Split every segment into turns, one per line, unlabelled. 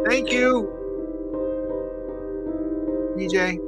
Thank you, DJ.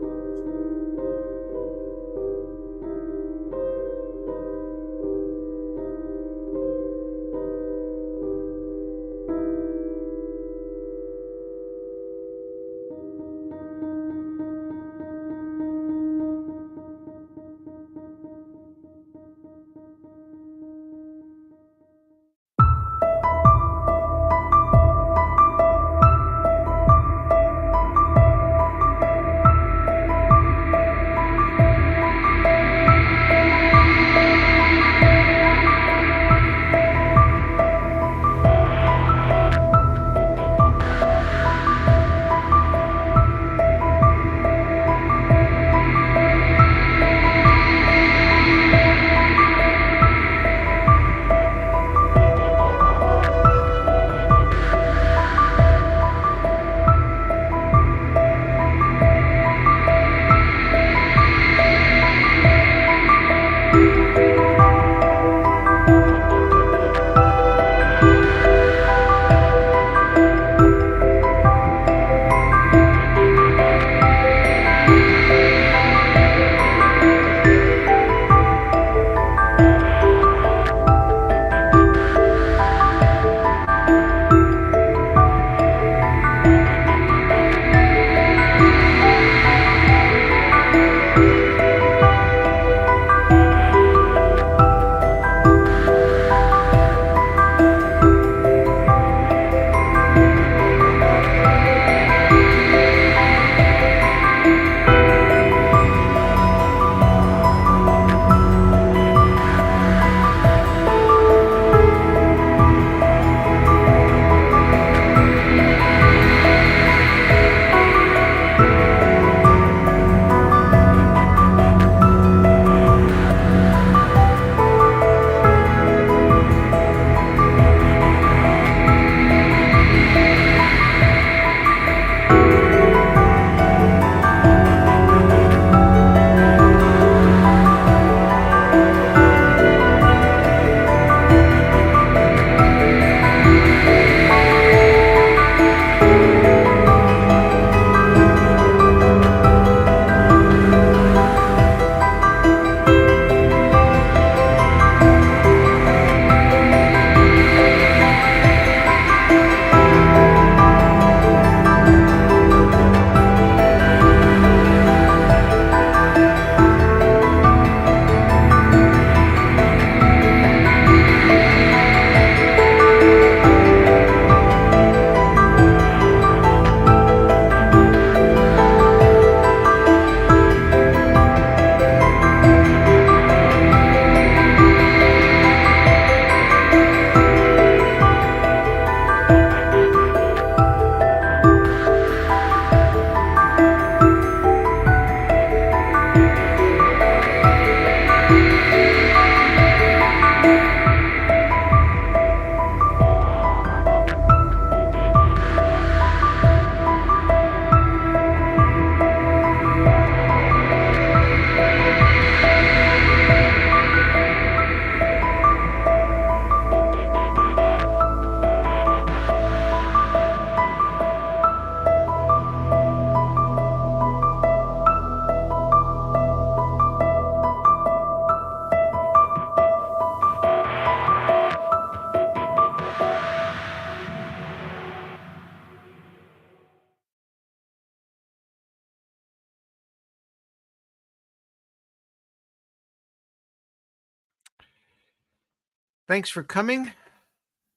Thanks for coming.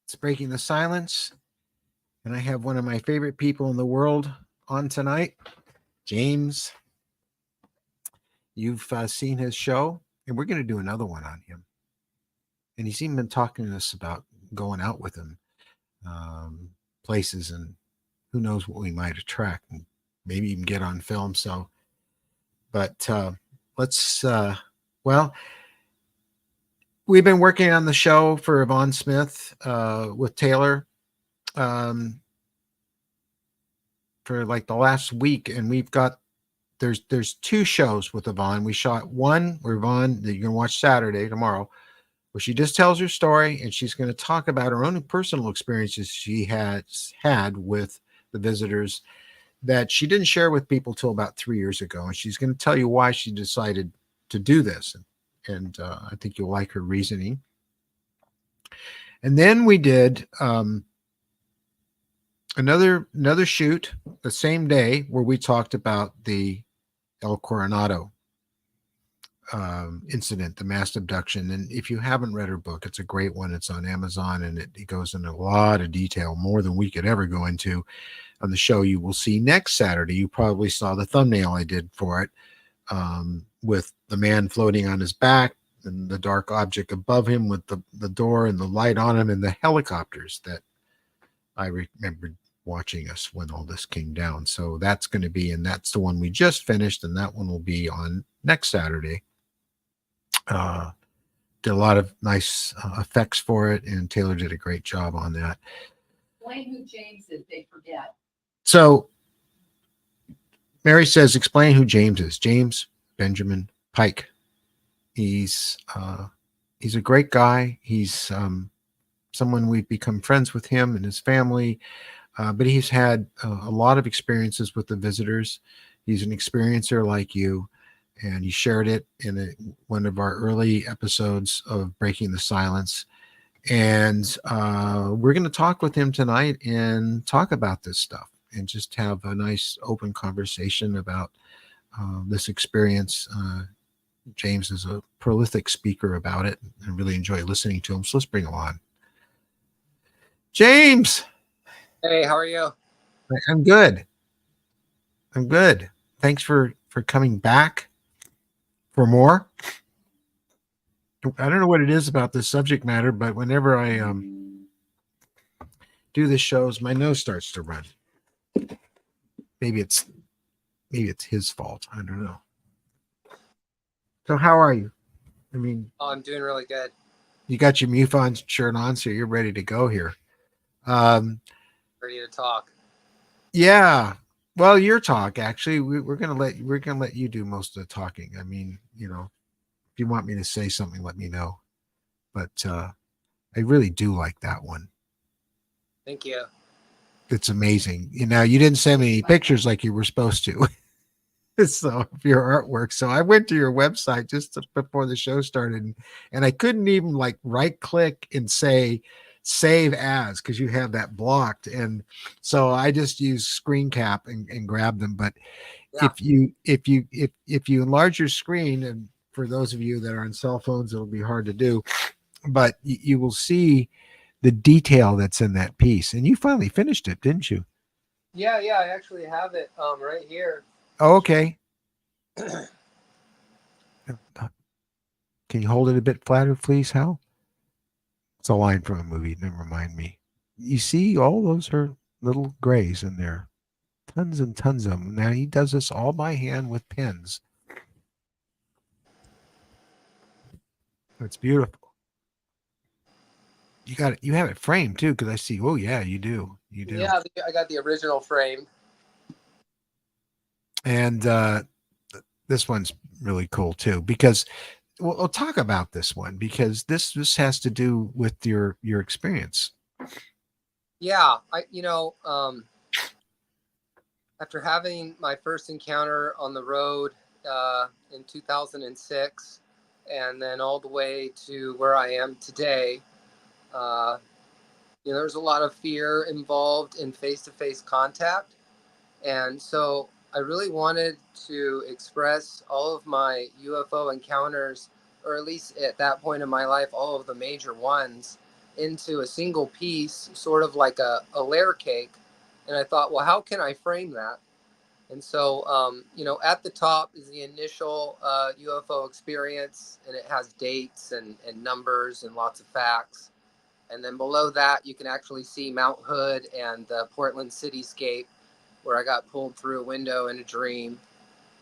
It's Breaking the Silence. And I have one of my favorite people in the world on tonight, James. You've seen his show, and we're going to do another one on him. And he's even been talking to us about going out with him places, and who knows what we might attract, and maybe even get on film. So, but let's, well, we've been working on the show for Yvonne Smith with Taylor for like the last week, and we've got there's two shows with Yvonne. We shot one where Yvonne, that you're gonna watch Saturday tomorrow, where she just tells her story, and she's going to talk about her own personal experiences she has had with the visitors that she didn't share with people till about 3 years ago, and she's going to tell you why she decided to do this, and I think you'll like her reasoning. And then we did another shoot the same day where we talked about the El Coronado incident, the mass abduction. And if you haven't read her book, it's a great one. It's on Amazon, and it goes into a lot of detail, more than we could ever go into on the show you will see next Saturday. You probably saw the thumbnail I did for it, with the man floating on his back and the dark object above him with the door and the light on him, and the helicopters that I remembered watching us when all this came down. So that's going to be, and that's the one we just finished, and that one will be on next Saturday. Did a lot of nice effects for it, and Taylor did a great job on that.
Explain who James is, they forget.
So Mary says, explain who James is. James Benjamin Pike. He's a great guy. He's someone we've become friends with him and his family, but he's had a lot of experiences with the visitors. He's an experiencer like you, and he shared it in one of our early episodes of Breaking the Silence. And we're going to talk with him tonight and talk about this stuff and just have a nice open conversation about this experience. James is a prolific speaker about it, and I really enjoy listening to him. So let's bring him on. James.
Hey, how are you?
I'm good. I'm good. Thanks for coming back for more. I don't know what it is about this subject matter, but whenever I do the shows, my nose starts to run. Maybe it's his fault. I don't know. So how are you? I mean,
I'm doing really good.
You got your MUFON shirt on, so you're ready to go here.
Ready to talk.
Yeah. Well, your talk actually. We're gonna let you do most of the talking. I mean, if you want me to say something, let me know. But I really do like that one.
Thank you.
It's amazing. You didn't send me any pictures like you were supposed to. So of your artwork. So I went to your website just before the show started, and I couldn't even like right click and say save as, because you have that blocked. And so I just use screen cap and grab them. But
Yeah.
if you enlarge your screen, and for those of you that are on cell phones, it'll be hard to do, but you will see the detail that's in that piece. And you finally finished it, didn't you?
Yeah, I actually have it right here.
Oh, okay. Can you hold it a bit flatter, please, Hal? It's a line from a movie. Never mind me. You see, all those are little grays in there. Tons and tons of them. Now he does this all by hand with pens. It's beautiful. You got it. You have it framed too, because I see. Oh yeah, you do. You do.
Yeah, I got the original frame.
And this one's really cool too, because we'll talk about this one, because this has to do with your experience.
Yeah, after having my first encounter on the road in 2006, and then all the way to where I am today, there's a lot of fear involved in face-to-face contact. And so I really wanted to express all of my UFO encounters or at least at that point in my life, all of the major ones into a single piece, sort of like a layer cake. And I thought, well, how can I frame that? And so, at the top is the initial UFO experience, and it has dates and numbers and lots of facts. And then below that, you can actually see Mount Hood and the Portland cityscape, where I got pulled through a window in a dream.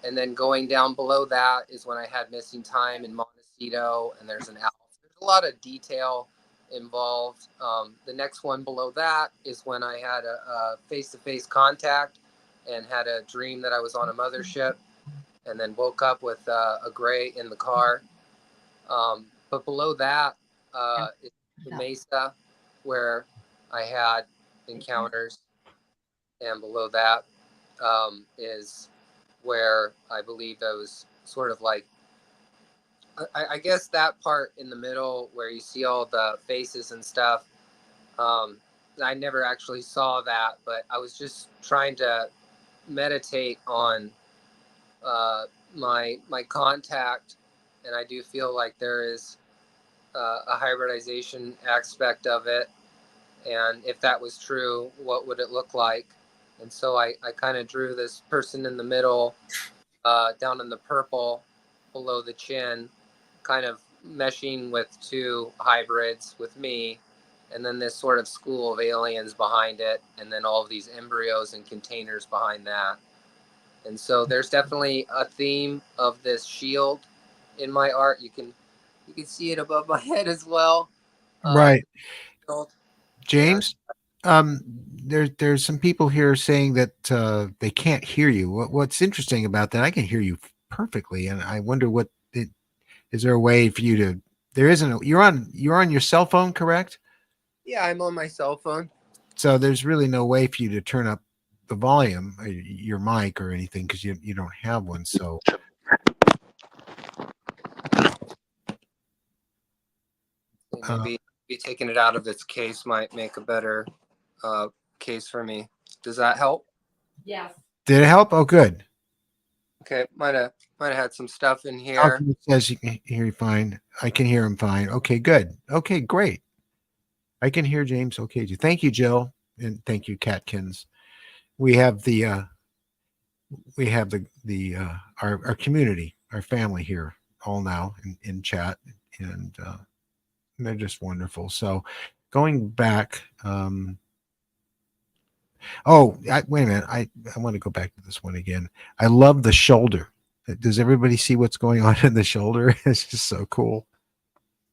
And then going down below that is when I had missing time in Montecito, and there's an owl. There's a lot of detail involved. The next one below that is when I had a face-to-face contact and had a dream that I was on a mothership, and then woke up with a gray in the car. But below that is the Mesa, where I had encounters, and below that is where I believe I was sort of like, I guess that part in the middle where you see all the faces and stuff. I never actually saw that, but I was just trying to meditate on my contact, and I do feel like there is a hybridization aspect of it. And if that was true, what would it look like? And so I kind of drew this person in the middle, down in the purple below the chin, kind of meshing with two hybrids with me, and then this sort of school of aliens behind it, and then all of these embryos and containers behind that. And so there's definitely a theme of this shield in my art. You can see it above my head as well.
Right.
Shield. And
James, there's some people here saying that they can't hear you. What's interesting about that, I can hear you perfectly, and I wonder is there a way for you to? There isn't. You're on your cell phone, correct?
yeah, I'm on my cell phone.
So there's really no way for you to turn up the volume, your mic or anything, because you don't have one. So
Maybe taking it out of its case might make a better case for me. Does that help?
Yes.
did it help? Oh, good.
Okay, might have had some stuff in here.
Alchemy says you can hear you fine. I can hear him fine. Okay, good. Okay, great. I can hear James. Okay, thank you, Jill, and thank you, Catkins. We have the our community, our family here all now in chat, and they're just wonderful. So going back, wait a minute, I want to go back to this one again. I love the shoulder. Does everybody see what's going on in the shoulder? It's just so cool.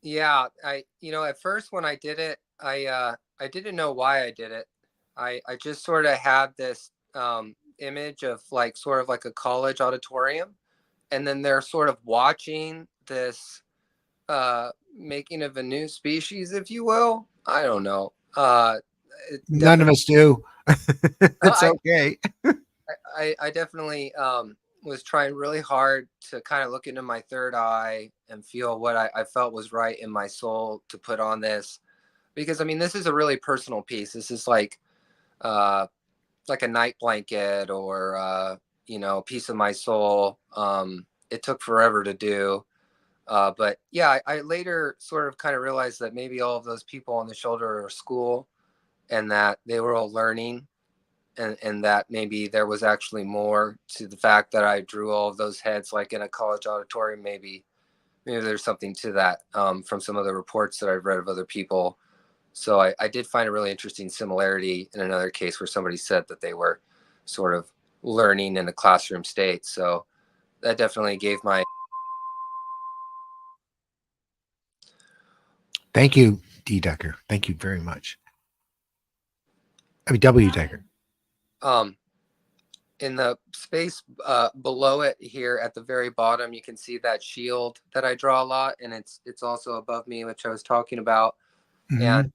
Yeah, at first when I did it, I didn't know why I did it. I just sort of had this image of like sort of like a college auditorium, and then they're sort of watching this making of a new species, if you will. I don't know.
None of us do. It's
I,
okay.
I definitely was trying really hard to kind of look into my third eye and feel what I felt was right in my soul to put on this, because I mean this is a really personal piece. This is uh, like a night blanket, or a piece of my soul. It took forever to do. But yeah, I later sort of kind of realized that maybe all of those people on the shoulder are school, and that they were all learning, and that maybe there was actually more to the fact that I drew all of those heads like in a college auditorium. Maybe there's something to that, from some of the reports that I've read of other people. So I did find a really interesting similarity in another case where somebody said that they were sort of learning in a classroom state. So that definitely gave my.
Thank you, D. Decker. Thank you very much. I mean, W. Decker.
In the space below it here at the very bottom, you can see that shield that I draw a lot, and it's also above me, which I was talking about.
Mhm.
And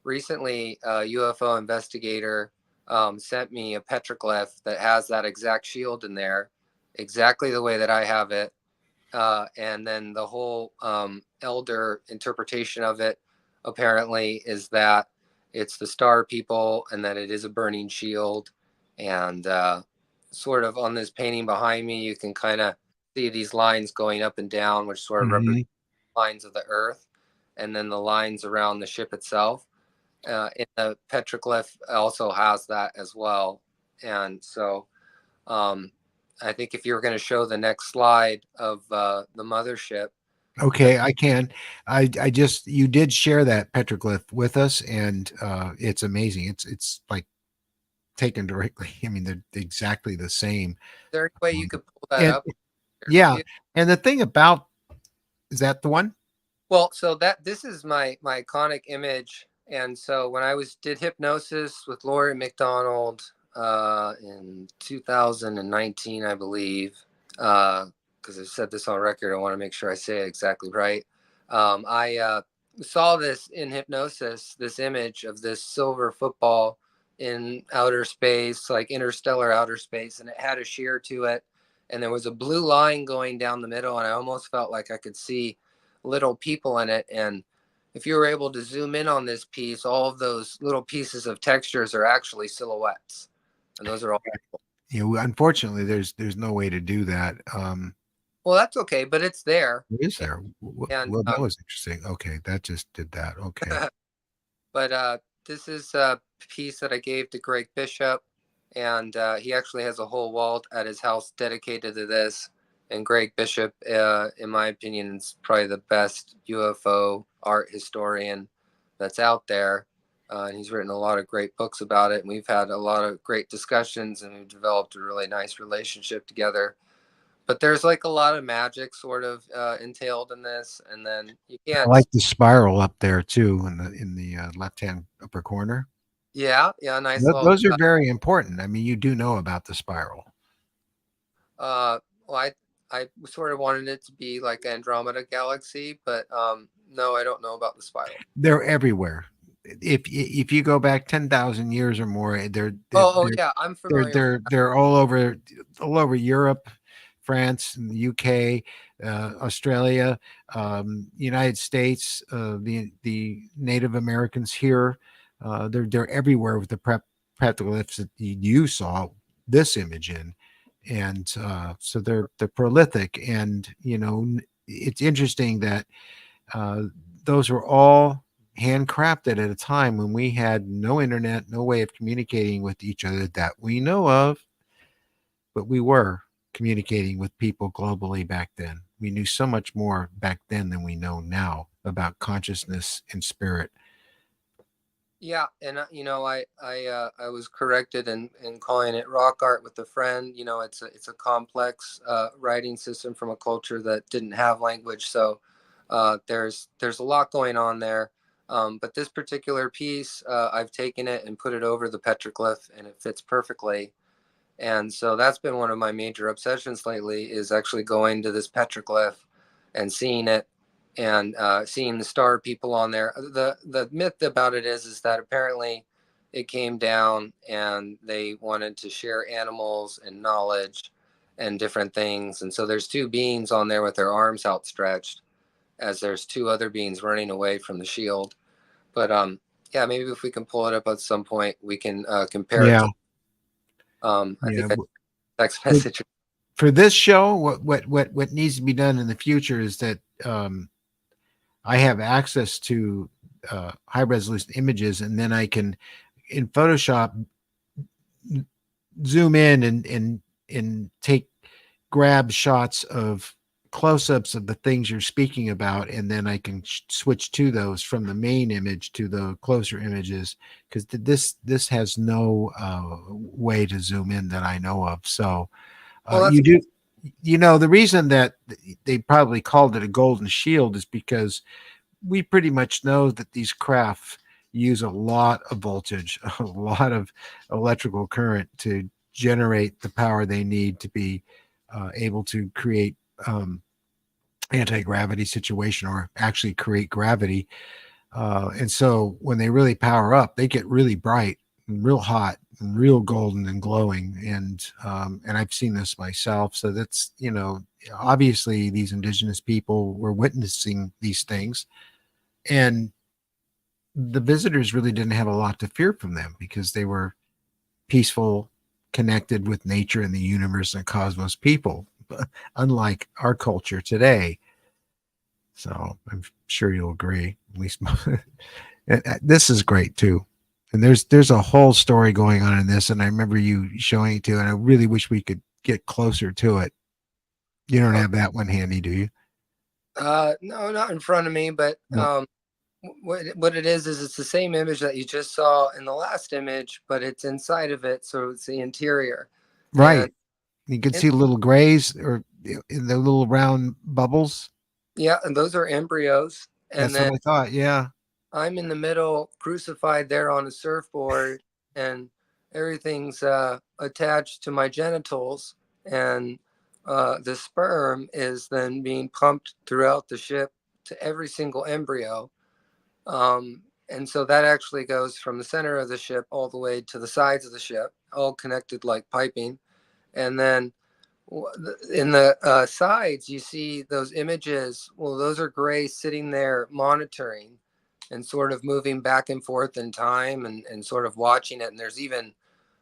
recently, a UFO investigator sent me a petroglyph that has that exact shield in there, exactly the way that I have it. And then the whole elder interpretation of it apparently is that it's the star people, and that it is a burning shield. And sort of on this painting behind me, you can kind of see these lines going up and down, which sort of represent lines of the earth, and then the lines around the ship itself. And the petroglyph also has that as well. And so I think if you were going to show the next slide of the mothership.
Okay, I can. I just you did share that petroglyph with us, and it's amazing. It's like taken directly. I mean, they're exactly the same.
Is there any way you could pull that
And
up?
yeah, and the thing about is that the one?
Well, so this is my iconic image, and so when I did hypnosis with Lori McDonald in 2019, I believe, because I've said this on record, I want to make sure I say it exactly right. I saw this in hypnosis, this image of this silver football in outer space, like interstellar outer space, and it had a shear to it, and there was a blue line going down the middle, and I almost felt like I could see little people in it. And if you were able to zoom in on this piece, all of those little pieces of textures are actually silhouettes, and those are all people.
You know, unfortunately, there's no way to do that.
Well, that's okay, but it's there.
Is there?
And
Well, that was interesting. Okay, that just did that. Okay.
but this is a piece that I gave to Greg Bishop, and he actually has a whole wall at his house dedicated to this. And Greg Bishop, in my opinion, is probably the best UFO art historian that's out there. And he's written a lot of great books about it. And we've had a lot of great discussions, and we've developed a really nice relationship together. But there's like a lot of magic sort of entailed in this. And then you
I
can't.
like the spiral up there too in the left hand upper corner.
Yeah, nice little.
Those are very important. I mean, you do know about the spiral.
Well, I sort of wanted it to be like Andromeda Galaxy, but no, I don't know about the spiral.
They're everywhere. If you go back 10,000 years or more,
Oh yeah, I'm familiar.
they're all over Europe, France, and the UK, Australia, United States, the Native Americans here. They're everywhere with the petroglyphs that you saw this image in, and so they're prolific. And you know, it's interesting that those were all handcrafted at a time when we had no internet, no way of communicating with each other that we know of, but we were communicating with people globally back then. We knew so much more back then than we know now about consciousness and spirit.
Yeah, and I was corrected in calling it rock art with a friend. You know, it's a complex writing system from a culture that didn't have language, so there's a lot going on there. But this particular piece, I've taken it and put it over the petroglyph, and it fits perfectly. And so that's been one of my major obsessions lately, is actually going to this petroglyph and seeing it, and seeing the star people on there. The myth about it is that apparently it came down and they wanted to share animals and knowledge and different things. And so there's two beings on there with their arms outstretched, as there's two other beings running away from the shield. But yeah, maybe if we can pull it up at some point, we can compare it
Yeah.
to I
Yeah.
think I text message.
For this show, what needs to be done in the future is that I have access to high resolution images, and then I can in Photoshop zoom in and grab shots of close-ups of the things you're speaking about, and then I can switch to those from the main image to the closer images, because this has no way to zoom in that I know of. So
Well,
you do, you know, the reason that they probably called it a golden shield is because we pretty much know that these craft use a lot of voltage, a lot of electrical current to generate the power they need to be able to create anti-gravity situation, or actually create gravity. And so when they really power up, they get really bright and real hot and real golden and glowing. And I've seen this myself. So that's, you know, obviously these indigenous people were witnessing these things, and the visitors really didn't have a lot to fear from them because they were peaceful, connected with nature and the universe and cosmos people, unlike our culture today. So I'm sure you'll agree. At least this is great too. And there's a whole story going on in this, and I remember you showing it to, and I really wish we could get closer to it. You don't have that one handy, do you?
No, not in front of me, but
No.
what it is it's the same image that you just saw in the last image, but it's inside of it, so it's the interior. And
Right. You can see little grays or in the little round bubbles.
yeah, and those are embryos. And
That's what
then
I thought. Yeah.
I'm in the middle, crucified there on a surfboard, and everything's attached to my genitals. And the sperm is then being pumped throughout the ship to every single embryo. And so that actually goes from the center of the ship all the way to the sides of the ship, all connected like piping. And then in the sides, you see those images. Well, those are gray sitting there monitoring and sort of moving back and forth in time and sort of watching it. And there's even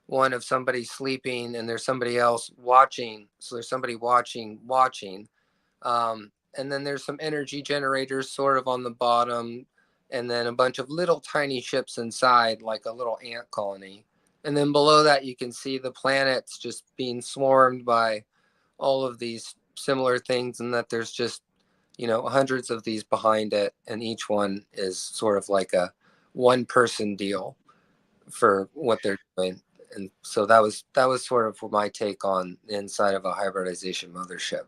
one of somebody sleeping and there's somebody else watching. So there's somebody watching. And then there's some energy generators sort of on the bottom, and then a bunch of little tiny ships inside, like a little ant colony. And then below that, you can see the planets just being swarmed by all of these similar things, and that there's just, hundreds of these behind it. And each one is sort of like a one person deal for what they're doing. And so that was sort of my take on the inside of a hybridization mothership.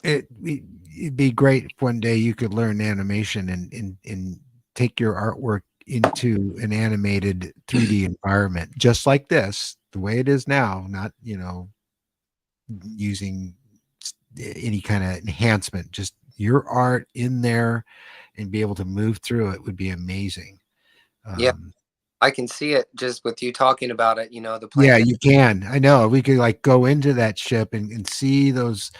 It'd be great if one day you could learn animation and take your artwork into an animated 3D environment, just like this, the way it is now, not, using any kind of enhancement, just your art in there and be able to move through it would be amazing.
Yeah, I can see it just with you talking about it, the
Yeah,
planet.
you can. I know. We could like go into that ship and see those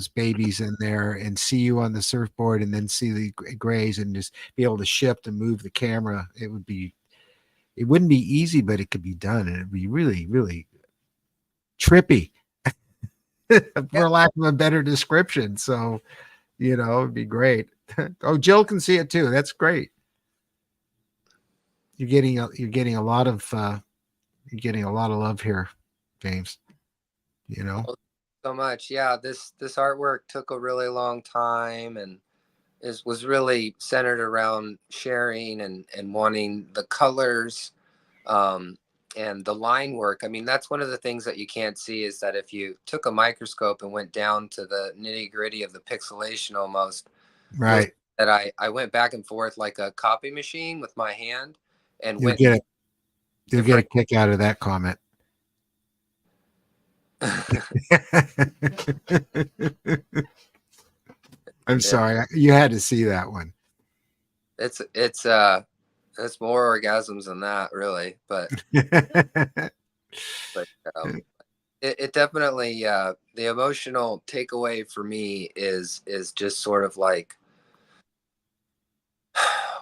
babies in there and see you on the surfboard and then see the grays and just be able to shift and move the camera. It wouldn't be easy, but it could be done, and it'd be really, really trippy
Yeah.
for lack of a better description. So, it'd be great. Oh, Jill can see it too. That's great. You're getting a lot of love here, James.
Oh, so much. Yeah, this artwork took a really long time and was really centered around sharing and wanting the colors, um, and the line work. I mean, that's one of the things that you can't see, is that if you took a microscope and went down to the nitty gritty of the pixelation almost, was
Right.
that I went back and forth like a copy machine with my hand and
You'll
went
get it. You'll get a
different.
kick out of that comment. I'm
Yeah,
sorry. You had to see that one.
it's more orgasms than that, really. But it definitely, the emotional takeaway for me is just sort of like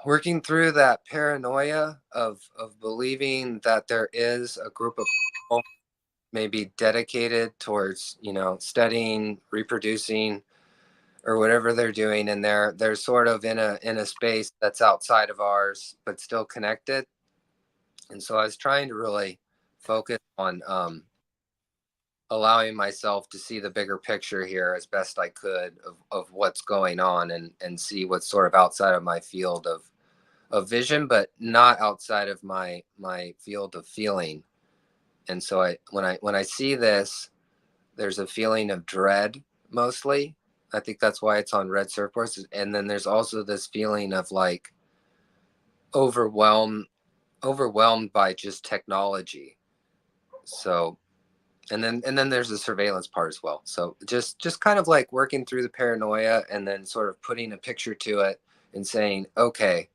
working through that paranoia of believing that there is a group of people maybe dedicated towards, studying, reproducing, or whatever they're doing, and they're sort of in a space that's outside of ours but still connected. And so I was trying to really focus on allowing myself to see the bigger picture here as best I could of what's going on, and see what's sort of outside of my field of vision, but not outside of my field of feeling. And so when I see this, there's a feeling of dread mostly. I think that's why it's on red surfboards. And then there's also this feeling of like overwhelmed by just technology. So and then there's the surveillance part as well. So just kind of like working through the paranoia and then sort of putting a picture to it and saying, okay,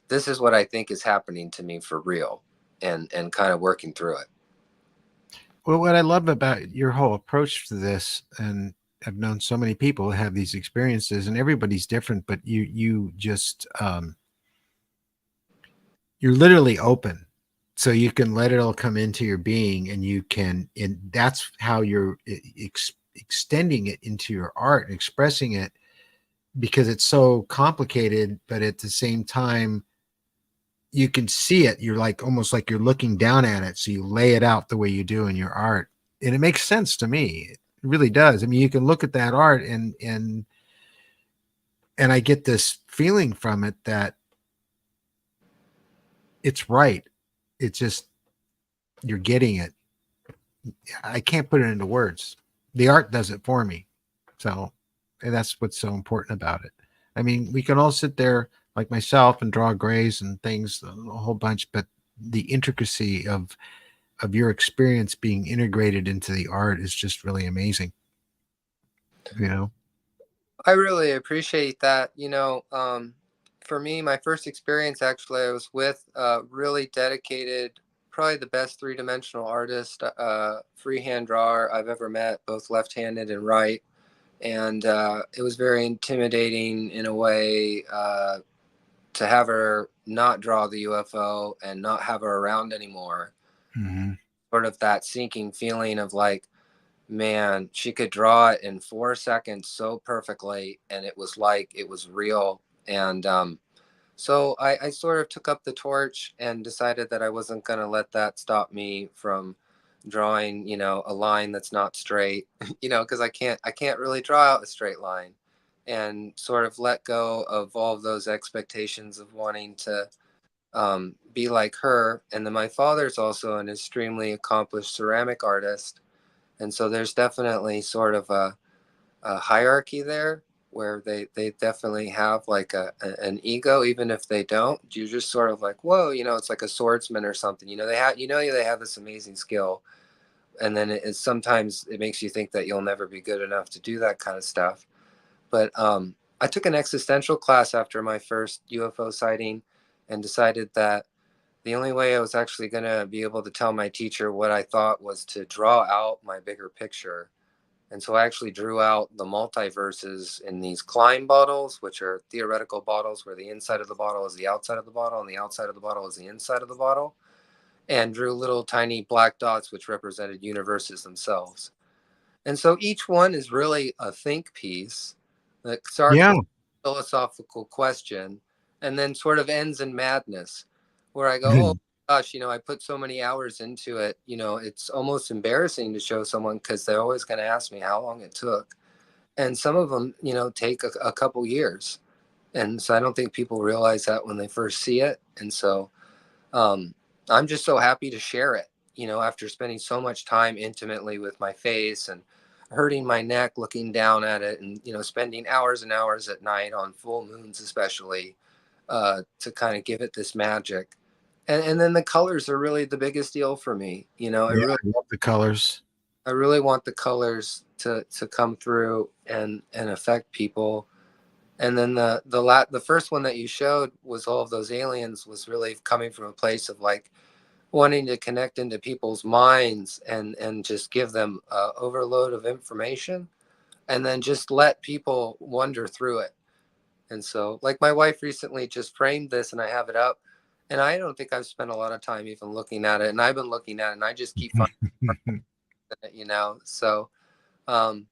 this is what I think is happening to me for real, and kind of working through it.
Well, what I love about your whole approach to this, and I've known so many people who have these experiences, and everybody's different, but you just you're literally open, so you can let it all come into your being, and and that's how you're extending it into your art and expressing it because it's so complicated, but at the same time, you can see it. You're like almost like you're looking down at it. So you lay it out the way you do in your art. And it makes sense to me. It really does. I mean, you can look at that art and I get this feeling from it that it's right. It's just you're getting it. I can't put it into words. The art does it for me. So and that's what's so important about it. I mean, we can all sit there like myself and draw grays and things, a whole bunch, but the intricacy of your experience being integrated into the art is just really amazing. You know?
I really appreciate that. For me, my first experience actually, I was with a really dedicated, probably the best three-dimensional artist, freehand drawer I've ever met, both left-handed and right. And it was very intimidating in a way to have her not draw the UFO and not have her around anymore.
Mm-hmm.
Sort of that sinking feeling of like, man, she could draw it in 4 seconds so perfectly, and it was like it was real. And so I sort of took up the torch and decided that I wasn't going to let that stop me from drawing, a line that's not straight, because I can't really draw out a straight line, and sort of let go of all of those expectations of wanting to be like her. And then my father's also an extremely accomplished ceramic artist, and so there's definitely sort of a hierarchy there where they definitely have like an ego, even if they don't. You're just sort of like, whoa, it's like a swordsman or something. They have this amazing skill, and then sometimes it makes you think that you'll never be good enough to do that kind of stuff. But I took an existential class after my first UFO sighting, and decided that the only way I was actually going to be able to tell my teacher what I thought was to draw out my bigger picture. And so I actually drew out the multiverses in these Klein bottles, which are theoretical bottles where the inside of the bottle is the outside of the bottle and the outside of the bottle is the inside of the bottle, and drew little tiny black dots, which represented universes themselves. And so each one is really a think piece that starts
Yeah.
with a philosophical question and then sort of ends in madness, where I go, oh gosh, I put so many hours into it. It's almost embarrassing to show someone because they're always going to ask me how long it took. And some of them, take a couple years. And so I don't think people realize that when they first see it. And so um, I'm just so happy to share it, after spending so much time intimately with my face and hurting my neck looking down at it, and, spending hours and hours at night on full moons, especially, to kind of give it this magic. And then the colors are really the biggest deal for me.
Yeah, I love the colors.
I really want the colors to come through and affect people. And then the first one that you showed was all of those aliens was really coming from a place of like wanting to connect into people's minds and just give them a overload of information, and then just let people wander through it. And so, like, my wife recently just framed this and I have it up, and I don't think I've spent a lot of time even looking at it, and I've been looking at it and I just keep finding it. So um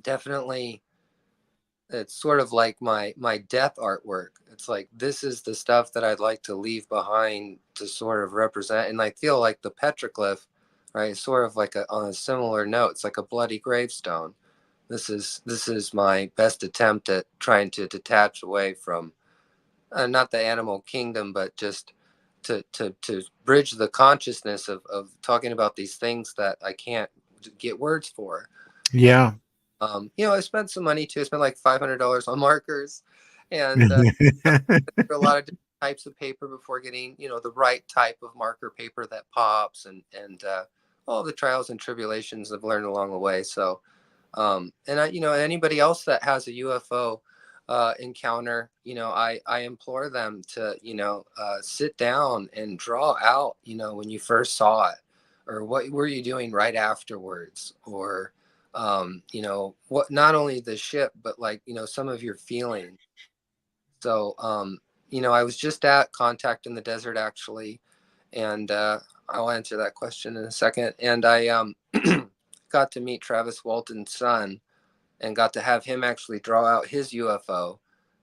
definitely, it's sort of like my death artwork. It's like, this is the stuff that I'd like to leave behind to sort of represent. And I feel like the petroglyph, right, is sort of like on a similar note. It's like a bloody gravestone. This is my best attempt at trying to detach away from not the animal kingdom, but just to bridge the consciousness of talking about these things that I can't get words for.
Yeah.
I spent some money too. I spent like $500 on markers, and a lot of different types of paper before getting, the right type of marker paper that pops, and all the trials and tribulations I've learned along the way. So, and anybody else that has a UFO encounter, I implore them to, sit down and draw out, when you first saw it, or what were you doing right afterwards, or what, not only the ship, but like, some of your feelings. So I was just at Contact in the Desert, actually, and I'll answer that question in a second. And I got to meet Travis Walton's son, and got to have him actually draw out his UFO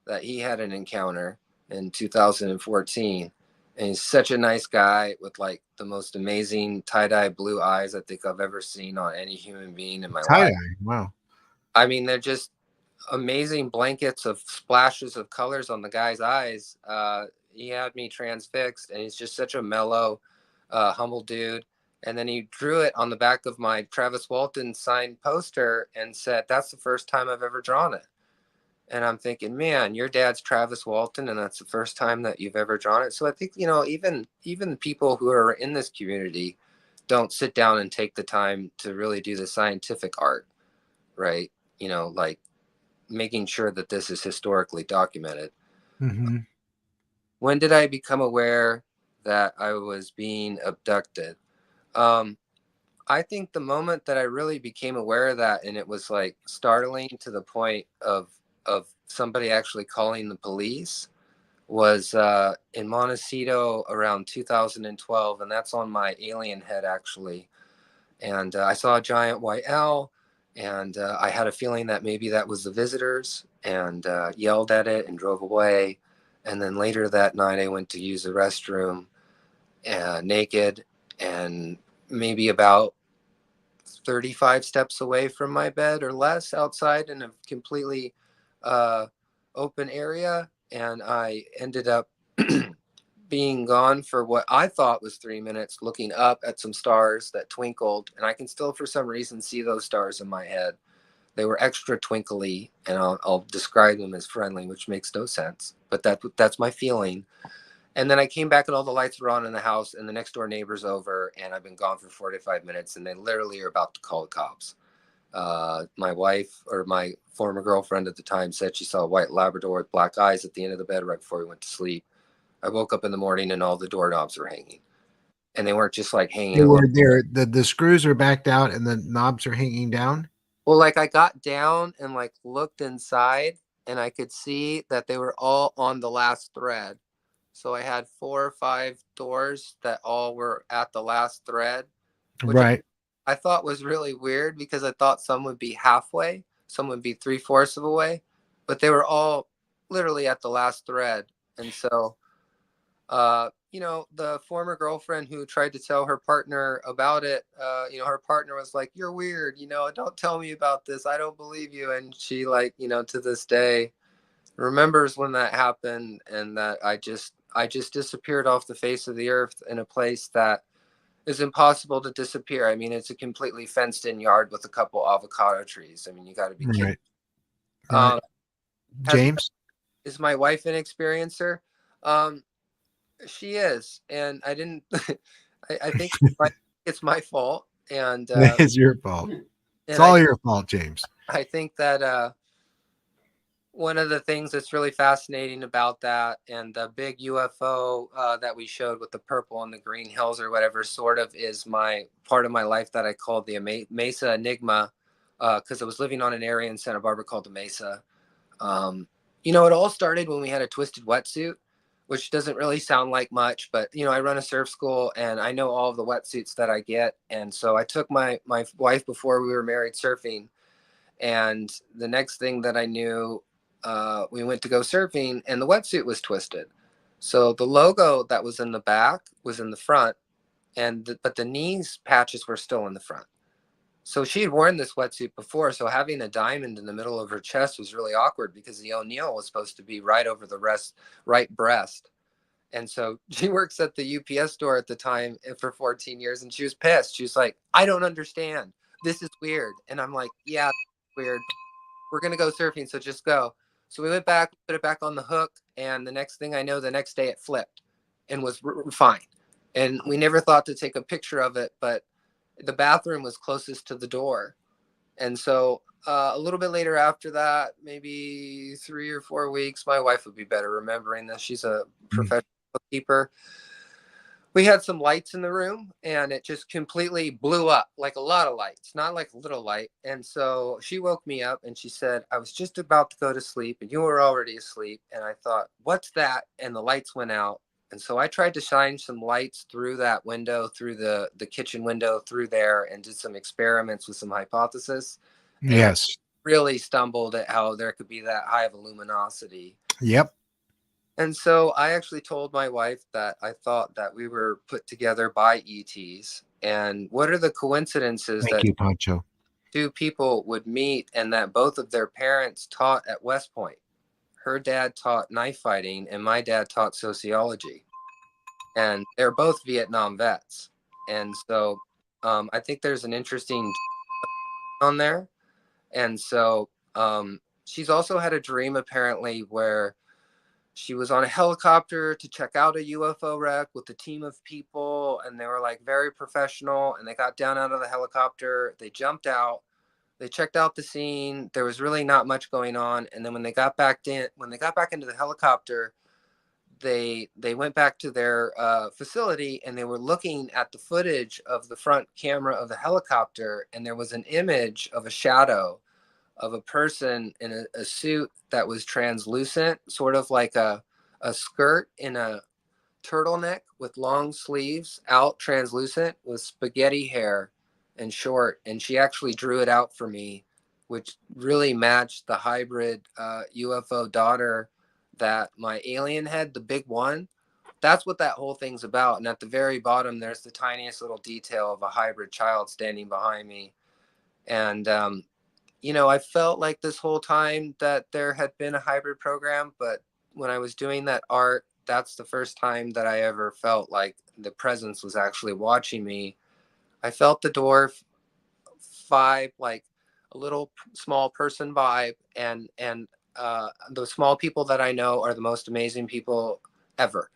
that he had an encounter in 2014. And he's such a nice guy with like the most amazing tie-dye blue eyes I think I've ever seen on any human being in my
Tie-dye.
life.
Wow.
I mean, they're just amazing blankets of splashes of colors on the guy's eyes. He had me transfixed, and he's just such a mellow, humble dude. And then he drew it on the back of my Travis Walton signed poster and said, "That's the first time I've ever drawn it." And I'm thinking, man, your dad's Travis Walton, and that's the first time that you've ever drawn it. So I think, you know, even people who are in this community don't sit down and take the time to really do the scientific art, right? You know, like making sure that this is historically documented.
Mm-hmm.
When did I become aware that I was being abducted? Um, I think the moment that I really became aware of that, and it was like startling to the point of somebody actually calling the police, was in Montecito around 2012, and that's on my alien head actually. And I saw a giant white owl, and I had a feeling that maybe that was the visitors, and yelled at it and drove away. And then later that night, I went to use the restroom, naked, and maybe about 35 steps away from my bed or less, outside in a completely uh, open area. And I ended up being gone for what I thought was 3 minutes, looking up at some stars that twinkled. And I can still, for some reason, see those stars in my head. They were extra twinkly, and I'll describe them as friendly, which makes no sense. But that's my feeling. And then I came back and all the lights were on in the house, and the next door neighbor's over, and I've been gone for 45 minutes, and they literally are about to call the cops. My wife, or my former girlfriend at the time, said she saw a white Labrador with black eyes at the end of the bed right before we went to sleep. I woke up in the morning and all the doorknobs were hanging, and they weren't just like hanging
They
a little.
were there. The screws are backed out and the knobs are hanging down.
Well, like I got down and like looked inside, and I could see that they were all on the last thread. So I had 4 or 5 doors that all were at the last thread, which
Right.
I thought was really weird because I thought some would be halfway, some would be 3/4 of a way, but they were all literally at the last thread. And so, you know, the former girlfriend who tried to tell her partner about it, you know, her partner was like, "You're weird, you know, don't tell me about this. I don't believe you." And she, like, you know, to this day remembers when that happened, and that I just disappeared off the face of the earth in a place that is impossible to disappear. I mean, it's a completely fenced in yard with a couple avocado trees. I mean, you got to be kidding.
Right. Right.
Has
James.
Is my wife an experiencer? Um, she is, and I didn't. I think it's my fault, and
It's your fault. It's
and
all your fault, James.
I think that one of the things that's really fascinating about that, and the big UFO that we showed with the purple and the green hills or whatever, sort of is my part of my life that I called the Mesa Enigma, because I was living on an area in Santa Barbara called the Mesa. You know, it all started when we had a twisted wetsuit, which doesn't really sound like much, but you know, I run a surf school and I know all of the wetsuits that I get. And so I took my wife before we were married surfing, and the next thing that I knew, we went to go surfing and the wetsuit was twisted. So the logo that was in the back was in the front, but the knees patches were still in the front. So she had worn this wetsuit before, so having a diamond in the middle of her chest was really awkward because the O'Neill was supposed to be right over the right breast. And so she works at the UPS store at the time for 14 years, and she was pissed. She was like, "I don't understand. This is weird." And I'm like, "Yeah, weird. We're going to go surfing, so just go." So we went back, put it back on the hook, and the next thing I know, the next day it flipped and was fine. And we never thought to take a picture of it, but the bathroom was closest to the door. And so a little bit later after that, maybe 3 or 4 weeks, my wife would be better remembering this. She's a
Mm.
professional bookkeeper. We had some lights in the room and it just completely blew up, like a lot of lights, not like a little light. And so she woke me up and she said, "I was just about to go to sleep and you were already asleep." And I thought, "What's that?" And the lights went out. And so I tried to shine some lights through that window, through the kitchen window, through there, and did some experiments with some hypothesis. And
Yes.
really stumbled at how there could be that high of a luminosity.
Yep.
And so I actually told my wife that I thought that we were put together by ETs. And what are the coincidences
Thank
that
you, Pancho.
two people would meet and that both of their parents taught at West Point? Her dad taught knife fighting and my dad taught sociology. And they're both Vietnam vets. And so I think there's an interesting on there. And so she's also had a dream apparently where she was on a helicopter to check out a UFO wreck with a team of people, and they were like very professional. And they got down out of the helicopter, they jumped out, they checked out the scene. There was really not much going on. And then when they got back into the helicopter, they went back to their facility and they were looking at the footage of the front camera of the helicopter, and there was an image of a shadow of a person in a suit that was translucent, sort of like a skirt in a turtleneck with long sleeves out, translucent, with spaghetti hair and short. And she actually drew it out for me, which really matched the hybrid UFO daughter that my alien had, the big one. That's what that whole thing's about. And at the very bottom, there's the tiniest little detail of a hybrid child standing behind me. And I felt like this whole time that there had been a hybrid program, but when I was doing that art, that's the first time that I ever felt like the presence was actually watching me. I felt the dwarf vibe, like a little small person vibe, and the small people that I know are the most amazing people ever.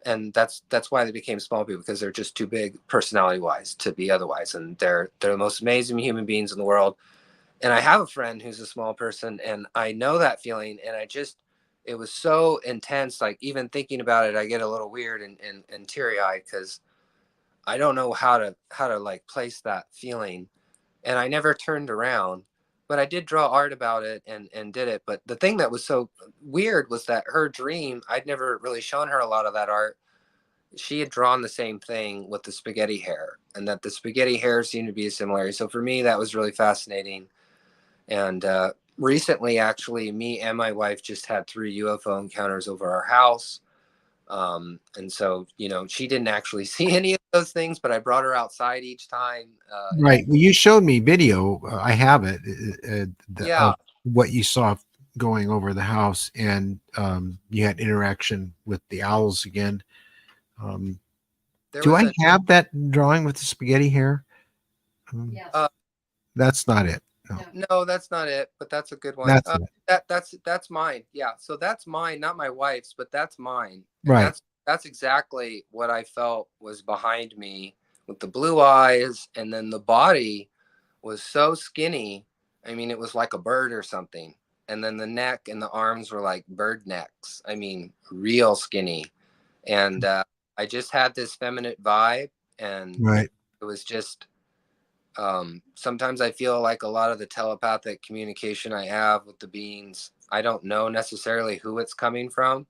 And that's why they became small people, because they're just too big personality wise to be otherwise, and they're the most amazing human beings in the world. And I have a friend who's a small person, and I know that feeling. And it was so intense. Like, even thinking about it, I get a little weird and teary eyed, because I don't know how to like place that feeling. And I never turned around, but I did draw art about it and did it. But the thing that was so weird was that her dream, I'd never really shown her a lot of that art. She had drawn the same thing with the spaghetti hair, and that the spaghetti hair seemed to be a similarity. So for me, that was really fascinating. And recently, actually, me and my wife just had 3 UFO encounters over our house. And so, she didn't actually see any of those things, but I brought her outside each time.
Right. Well, you showed me video. I have it
Yeah.
of what you saw going over the house, and you had interaction with the owls again. Um,
There
do
was
I have that drawing with the spaghetti hair?
Yes.
That's not it. No,
No, that's not it, but that's a good one.
that's it.
That's mine. Yeah. So that's mine, not my wife's, but that's mine. And
Right.
that's exactly what I felt was behind me, with the blue eyes, and then the body was so skinny. I mean, it was like a bird or something. And then the neck and the arms were like bird necks. I mean, real skinny. And I just had this feminine vibe, and
Right.
it was just sometimes I feel like a lot of the telepathic communication I have with the beings, I don't know necessarily who it's coming from.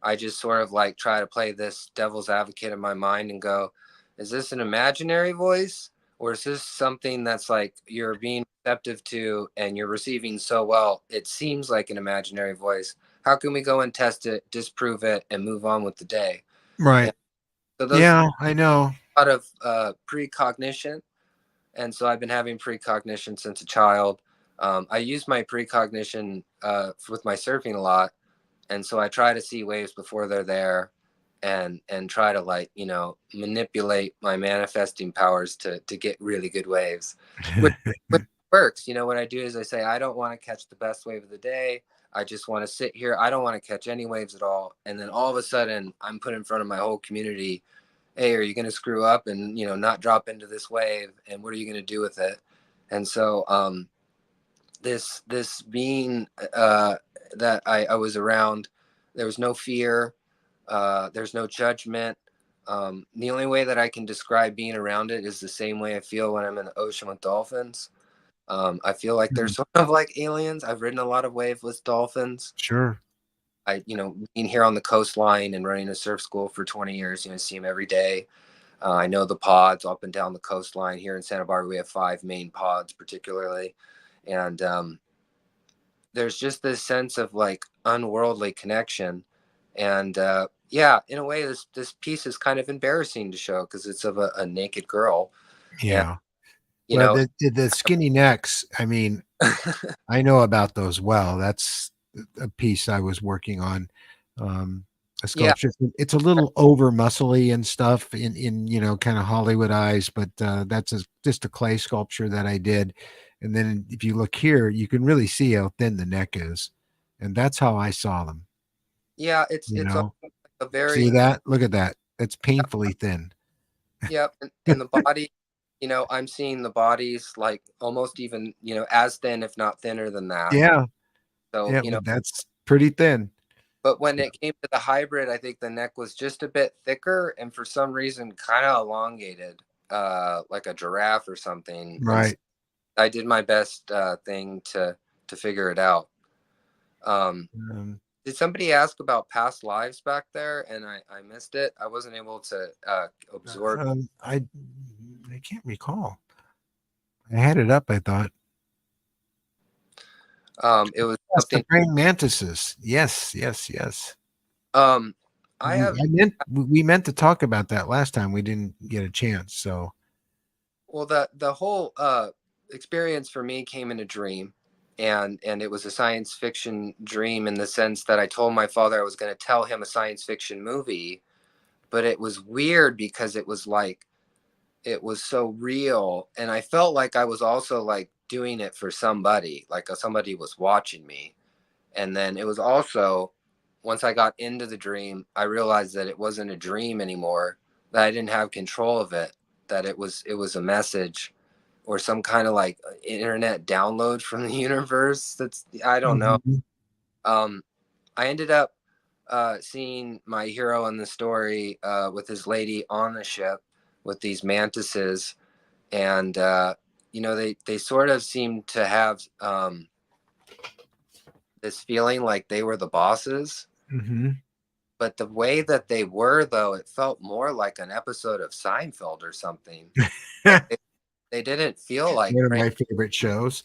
I just sort of like try to play this devil's advocate in my mind and go, is this an imaginary voice, or is this something that's like you're being receptive to and you're receiving so well? It seems like an imaginary voice. How can we go and test it, disprove it, and move on with the day?
Right.
And so those
Yeah, I know.
out of precognition. And so I've been having precognition since a child. I use my precognition with my surfing a lot, and so I try to see waves before they're there, and try to, like, manipulate my manifesting powers to get really good waves, which works. What I do is I say I don't want to catch the best wave of the day. I just want to sit here. I don't want to catch any waves at all. And then all of a sudden, I'm put in front of my whole community. Hey, are you going to screw up and not drop into this wave, and what are you going to do with it? And so this being that I was around, there was no fear, there's no judgment. The only way that I can describe being around it is the same way I feel when I'm in the ocean with dolphins. I feel like they're sort of like aliens. I've ridden a lot of waves with dolphins.
Sure.
Being here on the coastline and running a surf school for 20 years, see them every day. I know the pods up and down the coastline. Here in Santa Barbara, we have 5 main pods, particularly. And there's just this sense of like unworldly connection. And yeah, in a way, this piece is kind of embarrassing to show because it's of a naked girl. And
Yeah.
you
Well,
know,
the skinny necks, I mean, I know about those well. That's a piece I was working on. A
yeah,
sculpture. It's a little over muscly and stuff in kind of Hollywood eyes, but that's just a clay sculpture that I did. And then if you look here, you can really see how thin the neck is, and that's how I saw them.
yeah,
You
it's
know,
a very
see that? Look at that. That's painfully thin.
yeah, and the body, I'm seeing the bodies like almost even as thin, if not thinner than that.
Yeah,
So
yeah, but that's pretty thin.
but when it came to the hybrid, I think the neck was just a bit thicker and for some reason kind of elongated, like a giraffe or something. And so
Right.
I did my best thing to figure it out. Um,
Um,
did somebody ask about past lives back there? And I missed it. I wasn't able to absorb.
I can't recall. I had it up, I thought.
It was
Yes, the
something.
praying mantises. Yes, yes, yes.
Um, I have.
We meant to talk about that last time. We didn't get a chance. So
Well, the whole experience for me came in a dream, and it was a science fiction dream in the sense that I told my father I was going to tell him a science fiction movie, but it was weird because it was like it was so real, and I felt like I was also like doing it for somebody, like somebody was watching me. And then it was also once I got into the dream, I realized that it wasn't a dream anymore, that I didn't have control of it, that it was a message or some kind of like internet download from the universe. That's I don't know.
Mhm.
Um, I ended up seeing my hero in the story with his lady on the ship with these mantises, and they sort of seemed to have this feeling like they were the bosses.
Mhm.
But the way that they were, though, it felt more like an episode of Seinfeld or something. Like they didn't feel like
One of my favorite shows.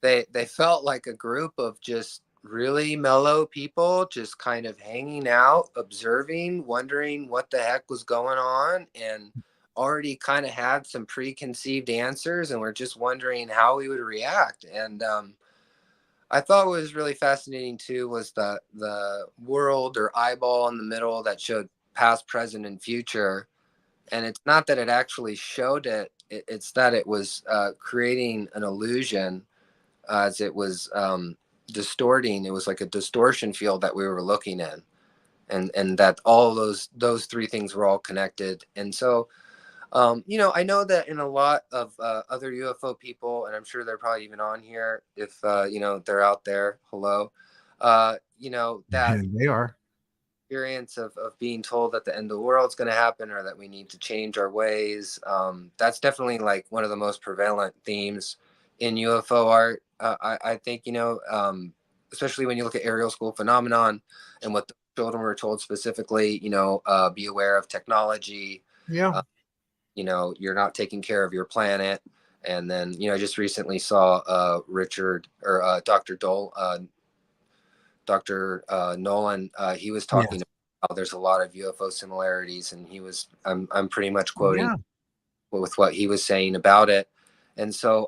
they felt like a group of just really mellow people just kind of hanging out, observing, wondering what the heck was going on, and already kind of had some preconceived answers, and we're just wondering how we would react. And I thought what was really fascinating too was the world or eyeball in the middle that showed past, present, and future. And it's not that it actually showed it's that it was creating an illusion as it was distorting. It was like a distortion field that we were looking in, and that all those three things were all connected. And so I know that in a lot of other UFO people, and I'm sure they're probably even on here if they're out there. Hello, that
They are.
experience of being told that the end of the world's going to happen or that we need to change our ways. That's definitely like one of the most prevalent themes in UFO art. I think especially when you look at aerial school phenomenon and what the children were told specifically. Be aware of technology.
Yeah.
Uh, you're not taking care of your planet. And then I just recently saw Richard or Dr. Nolan. He was talking
Yes.
about how there's a lot of UFO similarities, and I'm pretty much quoting
Yeah.
with what he was saying about it. And so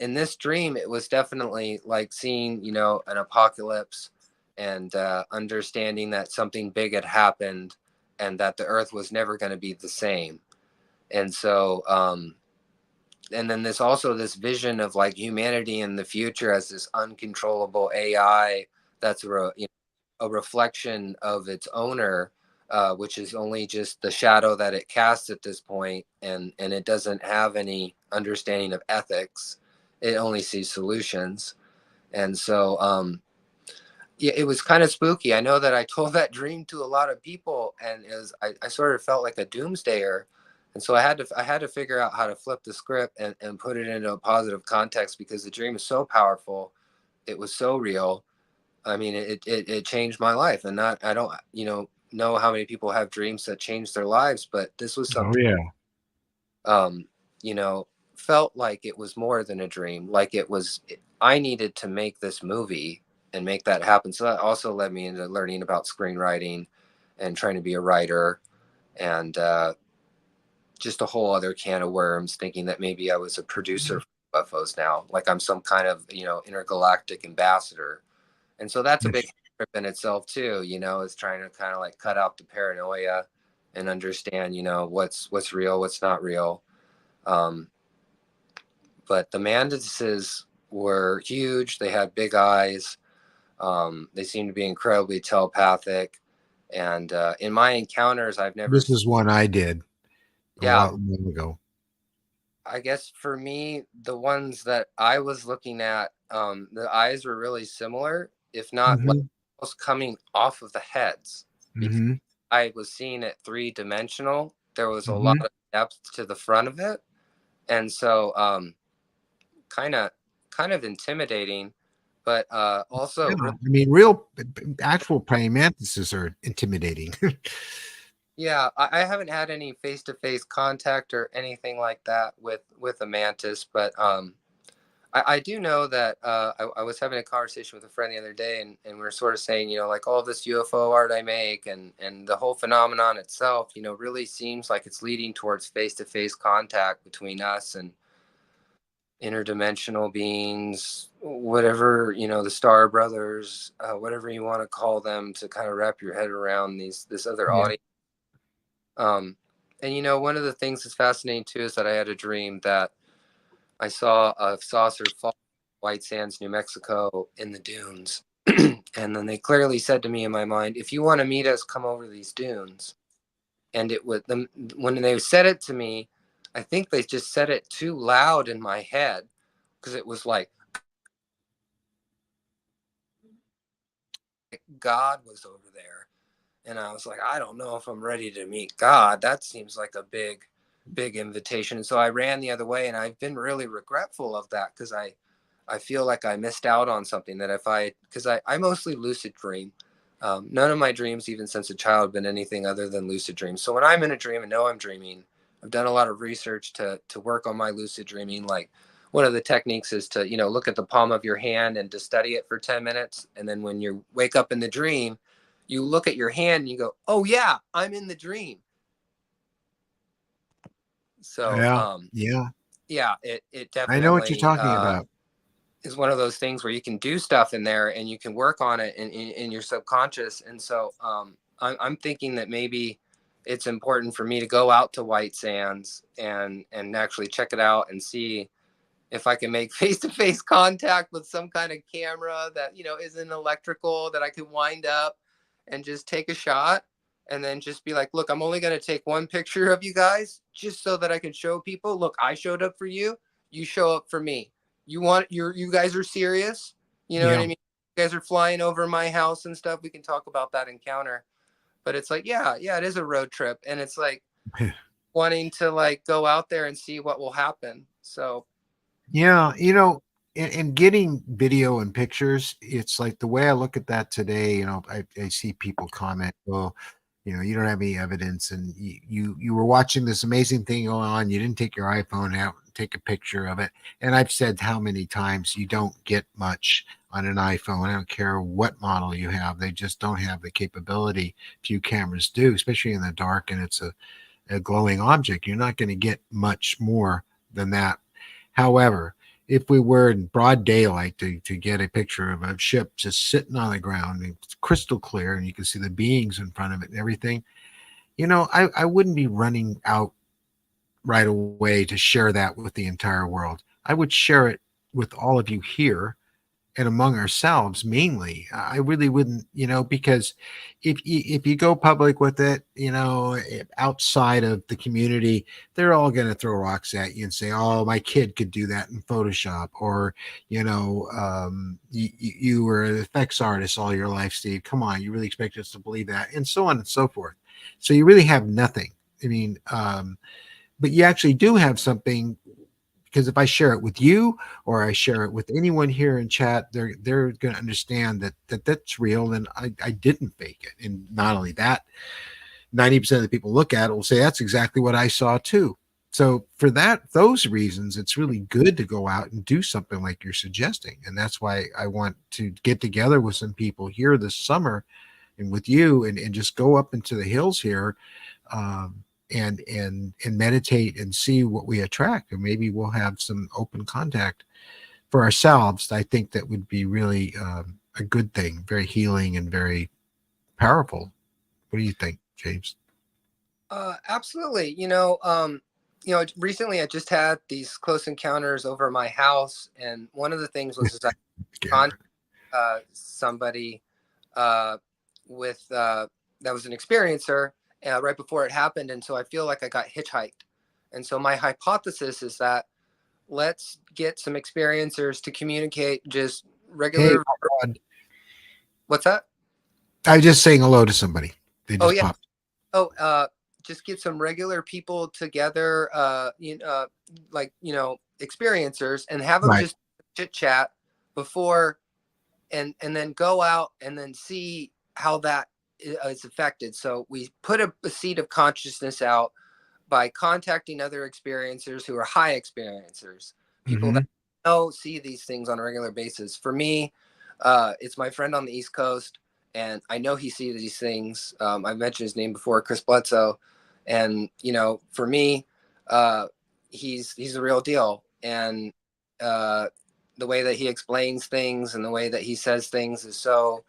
in this dream, it was definitely like seeing an apocalypse and understanding that something big had happened and that the Earth was never going to be the same. And so and then there's also this vision of like humanity in the future as this uncontrollable AI that's a reflection of its owner, which is only just the shadow that it casts at this point, and it doesn't have any understanding of ethics. It only sees solutions. And so yeah, it was kind of spooky. I know that I told that dream to a lot of people, and I sort of felt like a doomsdayer. And so I had to figure out how to flip the script and put it into a positive context because the dream is so powerful. It was so real. I mean, it changed my life, and not I don't know how many people have dreams that change their lives, but this was
Oh
something
yeah.
um you know felt like it was more than a dream, like it was I needed to make this movie and make that happen. So that also led me into learning about screenwriting and trying to be a writer, and just a whole other can of worms, thinking that maybe I was a producer for UFOs now, like I'm some kind of, intergalactic ambassador. And so that's a big trip in itself too, is trying to kind of like cut out the paranoia and understand, what's real, what's not real. Um, but the mantises were huge. They had big eyes. They seemed to be incredibly telepathic. And in my encounters, I've never,
This is one I did a
yeah,
long ago.
I guess for me, the ones that I was looking at, the eyes were really similar, if not like
Hmm.
almost coming off of the heads. Because
Hmm.
I was seeing it three-dimensional. There was a lot
Hmm.
of depth to the front of it. And so kind of kind of intimidating, but also
Yeah,
really,
I mean, real actual praying mantises are intimidating.
yeah, I haven't had any face-to-face contact or anything like that with a mantis, but I do know that I was having a conversation with a friend the other day, and we were sort of saying, like all this UFO art I make and the whole phenomenon itself, really seems like it's leading towards face-to-face contact between us and interdimensional beings, whatever, the Star Brothers, whatever you want to call them, to kind of wrap your head around this other
Yeah.
audience. Um, and one of the things that's fascinating too is that I had a dream that I saw a saucer fall in White Sands, New Mexico, in the dunes. And then they clearly said to me in my mind, if you want to meet us, come over these dunes. And it was them when they said it to me, I think they just said it too loud in my head, because it was like God was over there. And I was like, I don't know if I'm ready to meet God. That seems like a big invitation. And so I ran the other way, and I've been really regretful of that, because I feel like I missed out on something. That because I mostly lucid dream. None of my dreams, even since a child, have been anything other than lucid dreams. So when I'm in a dream and know I'm dreaming, I've done a lot of research to work on my lucid dreaming. Like one of the techniques is to, look at the palm of your hand and to study it for 10 minutes. And then when you wake up in the dream, you look at your hand and you go, oh yeah, I'm in the dream. So,
Yeah. Yeah.
yeah, it
I know what you're
definitely,
talking about.
is one of those things where you can do stuff in there and you can work on it in your subconscious. And so I'm thinking that maybe it's important for me to go out to White Sands and actually check it out and see if I can make face-to-face contact with some kind of camera that, isn't electrical, that I could wind up and just take a shot, and then just be like, look, I'm only going to take one picture of you guys just so that I can show people, look, I showed up for you. You show up for me. You guys are serious. You know what
Yeah.
I mean? You guys are flying over my house and stuff. We can talk about that encounter. But it's like, yeah, it is a road trip. And it's like wanting to like go out there and see what will happen. So
Yeah, in getting video and pictures, it's like the way I look at that today, I see people comment, well, you don't have any evidence, and you were watching this amazing thing go on, you didn't take your iPhone out and take a picture of it. And I've said how many times you don't get much on an iPhone. I don't care what model you have, they just don't have the capability few cameras do, especially in the dark, and it's a glowing object. You're not going to get much more than that. However, if we were in broad daylight to get a picture of a ship just sitting on the ground, it's crystal clear, and you can see the beings in front of it and everything, I wouldn't be running out right away to share that with the entire world. I would share it with all of you here and among ourselves mainly. I really wouldn't, because if you go public with it, outside of the community, they're all going to throw rocks at you and say, "Oh, my kid could do that in Photoshop," or you were an effects artist all your life, Steve. Come on, you really expect us to believe that, and so on and so forth. So you really have nothing. I mean, but you actually do have something, because if I share it with you or I share it with anyone here in chat, they're going to understand that's real, and I didn't fake it. And not only that, 90% of the people look at it will say that's exactly what I saw too. So for those reasons, it's really good to go out and do something like you're suggesting. And that's why I want to get together with some people here this summer and with you and just go up into the hills here, and meditate and see what we attract. And maybe we'll have some open contact for ourselves. I think that would be really a good thing, very healing and very powerful. What do you think, James?
Absolutely. Recently I just had these close encounters over my house, and one of the things was I
Yeah.
somebody with that was an experiencer right before it happened, and so I feel like I got hitchhiked. And so my hypothesis is that let's get some experiencers to communicate just
Hey,
regular.
Rod.
What's that?
I was just saying hello to somebody. They
Oh
just
yeah.
popped.
Oh, just get some regular people together, experiencers, and have them
Right.
just chit chat before, and then go out and then see how that is affected. So we put a seed of consciousness out by contacting other experiencers who are high experiencers, people
Mm-hmm.
that see these things on a regular basis. For me, it's my friend on the East Coast, and I know he sees these things. I've mentioned his name before, Chris Bledsoe, and for me, he's the real deal. And the way that he explains things and the way that he says things is so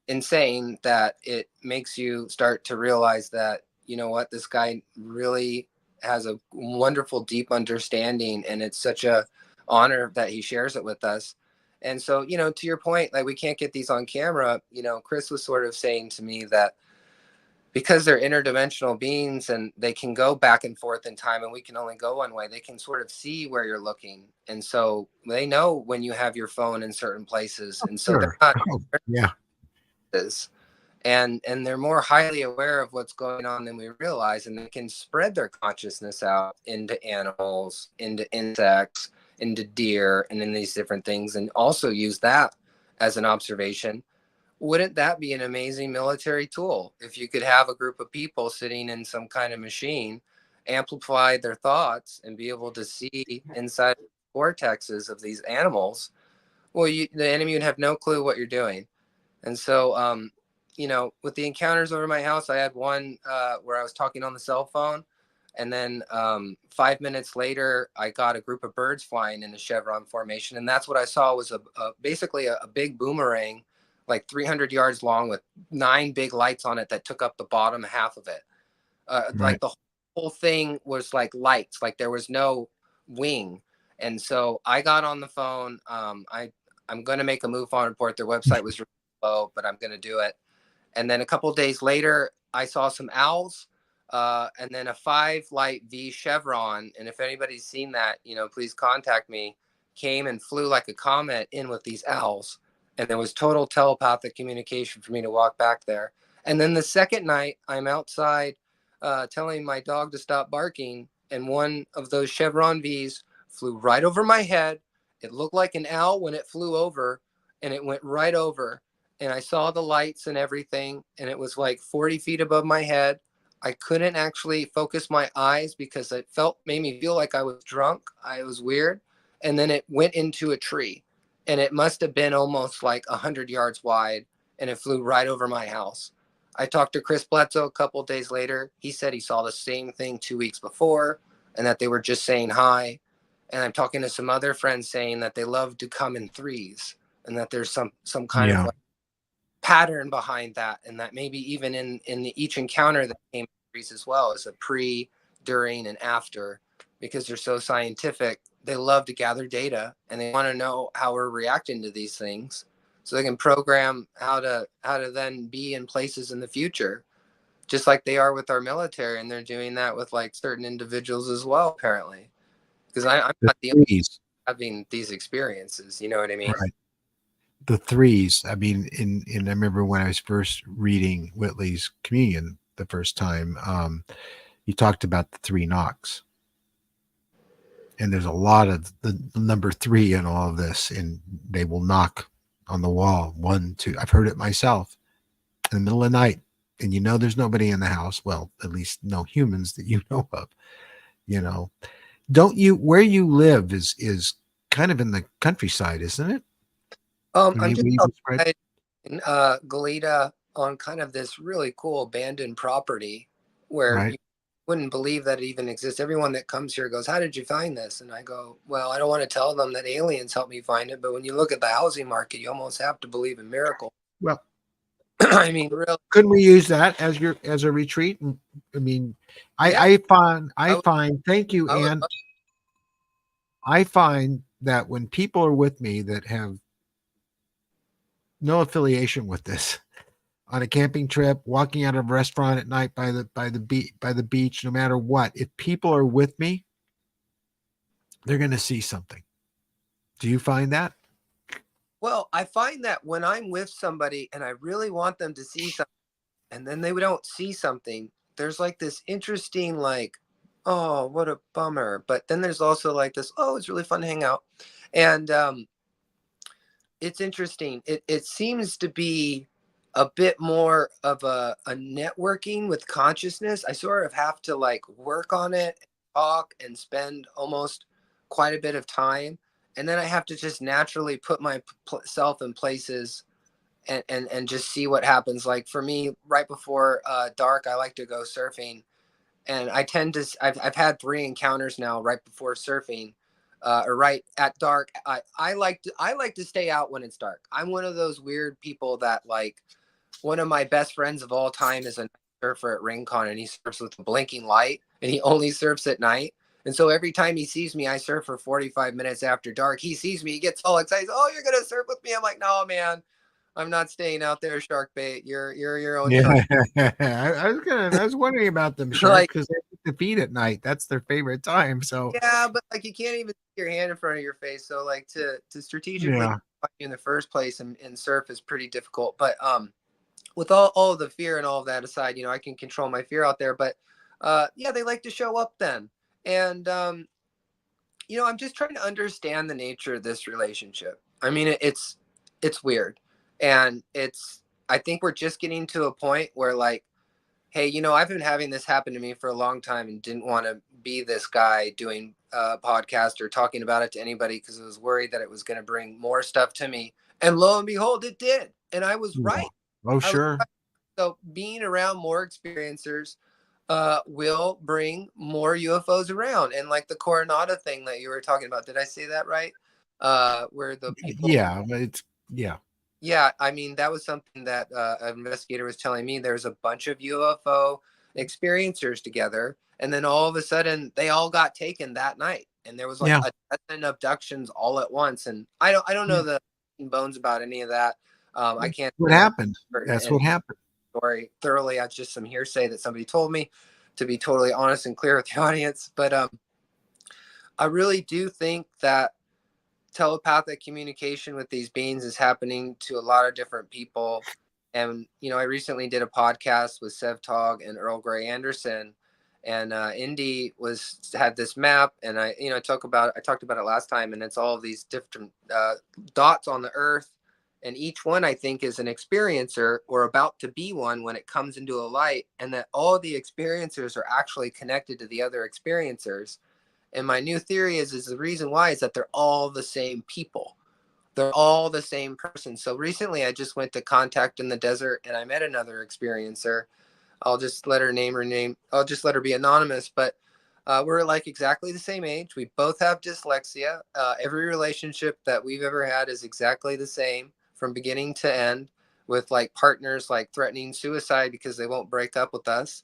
insane that it makes you start to realize that, what, this guy really has a wonderful deep understanding, and it's such a honor that he shares it with us. And so, to your point, like, we can't get these on camera. Chris was sort of saying to me that because they're interdimensional beings and they can go back and forth in time, and we can only go one way, they can sort of see where you're looking, and so they know when you have your phone in certain places, and so they're
Sure.
not
Oh, yeah.
this, and they're more highly aware of what's going on than we realize, and they can spread their consciousness out into animals, into insects, into deer, and in these different things, and also use that as an observation. Wouldn't that be an amazing military tool if you could have a group of people sitting in some kind of machine, amplify their thoughts, and be able to see inside the cortexes of these animals? Well, the enemy would have no clue what you're doing. And so, with the encounters over my house, I had one where I was talking on the cell phone. And then 5 minutes later, I got a group of birds flying in a chevron formation. And that's what I saw was basically a big boomerang, like 300 yards long, with 9 big lights on it that took up the bottom half of it.
Right.
Like the whole thing was like lights, like there was no wing. And so I got on the phone. I'm going to make a MUFON report. Their website was really low, but I'm going to do it. And then a couple of days later, I saw some owls, and then a 5 light V chevron. And if anybody's seen that, please contact me. Came and flew like a comet in with these owls. And there was total telepathic communication for me to walk back there. And then the second night, I'm outside telling my dog to stop barking. And one of those chevron Vs flew right over my head. It looked like an owl when it flew over, and it went right over, and I saw the lights and everything, and it was like 40 feet above my head. I couldn't actually focus my eyes because it made me feel like I was drunk. I was weird. And then it went into a tree, and it must have been almost like 100 yards wide, and it flew right over my house. I talked to Chris Bledsoe a couple of days later. He said he saw the same thing 2 weeks before, and that they were just saying hi. And I'm talking to some other friends saying that they love to come in threes, and that there's some kind of
Yeah.
like pattern behind that, and that maybe even in each encounter that came as well as a pre, during, and after, because they're so scientific. They love to gather data, and they want to know how we're reacting to these things, so they can program how to then be in places in the future, just like they are with our military, and they're doing that with like certain individuals as well, apparently. Because I'm
The
not the only
threes.
having these experiences. You know what I mean?
Right. The threes. I mean, in I remember when I was first reading Whitley's Communion the first time, he talked about the 3 knocks. And there's a lot of the number 3 in all of this, and they will knock on the wall. 1, 2. I've heard it myself in the middle of the night, and there's nobody in the house. Well, at least no humans that you know of. you know. Don't you, where you live is kind of in the countryside, isn't it?
I'm just
Where you spread,
outside in Goleta on kind of this really cool abandoned property where
right?
you wouldn't believe that it even exists. Everyone that comes here goes, "How did you find this?" And I go, "Well, I don't want to tell them that aliens helped me find it, but when you look at the housing market, you almost have to believe in miracles."
Well,
I mean, really,
couldn't we use that as your, as a retreat? I mean,
yeah.
I
I would,
find, thank you,
I would
Ann. I find that when people are with me that have no affiliation with this, on a camping trip, walking out of a restaurant at night by the beach, no matter what, if people are with me, they're going to see something. Do you find that?
Well, I find that when I'm with somebody and I really want them to see something, and then they don't see something, there's like this interesting, like, oh, what a bummer. But then there's also like this, oh, it's really fun to hang out. And it's interesting. It seems to be a bit more of a networking with consciousness. I sort of have to like work on it, talk, and spend almost quite a bit of time. And then I have to just naturally put myself in places and just see what happens. Like for me, right before dark, I like to go surfing, and I tend to. I've had 3 encounters now right before surfing, or right at dark. I like to stay out when it's dark. I'm one of those weird people that like. One of my best friends of all time is a surfer at Rincon, and he surfs with a blinking light, and he only surfs at night. And so every time he sees me, I surf for 45 minutes after dark. He sees me, he gets all excited. Oh, you're gonna surf with me? I'm like, no, man, I'm not staying out there, shark bait. You're your own
Yeah,
shark.
I was wondering about them sharks
Like,
because they eat the feed at night. That's their favorite time. So
yeah, but like you can't even see your hand in front of your face. So like to strategically
yeah,
find you in the first place and surf is pretty difficult. But with all of the fear and all of that aside, I can control my fear out there. But yeah, they like to show up then. And I'm just trying to understand the nature of this relationship. I mean, it's weird. And I think we're just getting to a point where like, hey, I've been having this happen to me for a long time and didn't want to be this guy doing a podcast or talking about it to anybody because I was worried that it was going to bring more stuff to me. And lo and behold, it did. And I was
yeah.
right.
Oh
I was
sure.
right. So being around more experiencers will bring more UFOs around. And like the Coronado thing that you were talking about, did I say that right? Where the people,
Yeah, but it's yeah.
yeah, I mean, that was something that an investigator was telling me. There's a bunch of UFO experiencers together, and then all of a sudden, they all got taken that night, and there was like
Yeah.
a dozen abductions all at once. And I don't know
Yeah.
the bones about any of that. I can't
What
say I'm
happened?
certain
That's
and
what happened.
story thoroughly. That's just some hearsay that somebody told me. To be totally honest and clear with the audience, but I really do think that telepathic communication with these beings is happening to a lot of different people. And I recently did a podcast with Sev Tog and Earl Grey Anderson, and Indy had this map, and I talked about it last time, and it's all of these different dots on the earth, and each one I think is an experiencer or about to be one when it comes into a light, and that all the experiencers are actually connected to the other experiencers. And my new theory is the reason why is that they're all the same people. They're all the same person. So recently I just went to Contact in the Desert and I met another experiencer. I'll just let her name her name. I'll just let her be anonymous, but we're like exactly the same age. We both have dyslexia. Every relationship that we've ever had is exactly the same from beginning to end, with like partners like threatening suicide because they won't break up with us,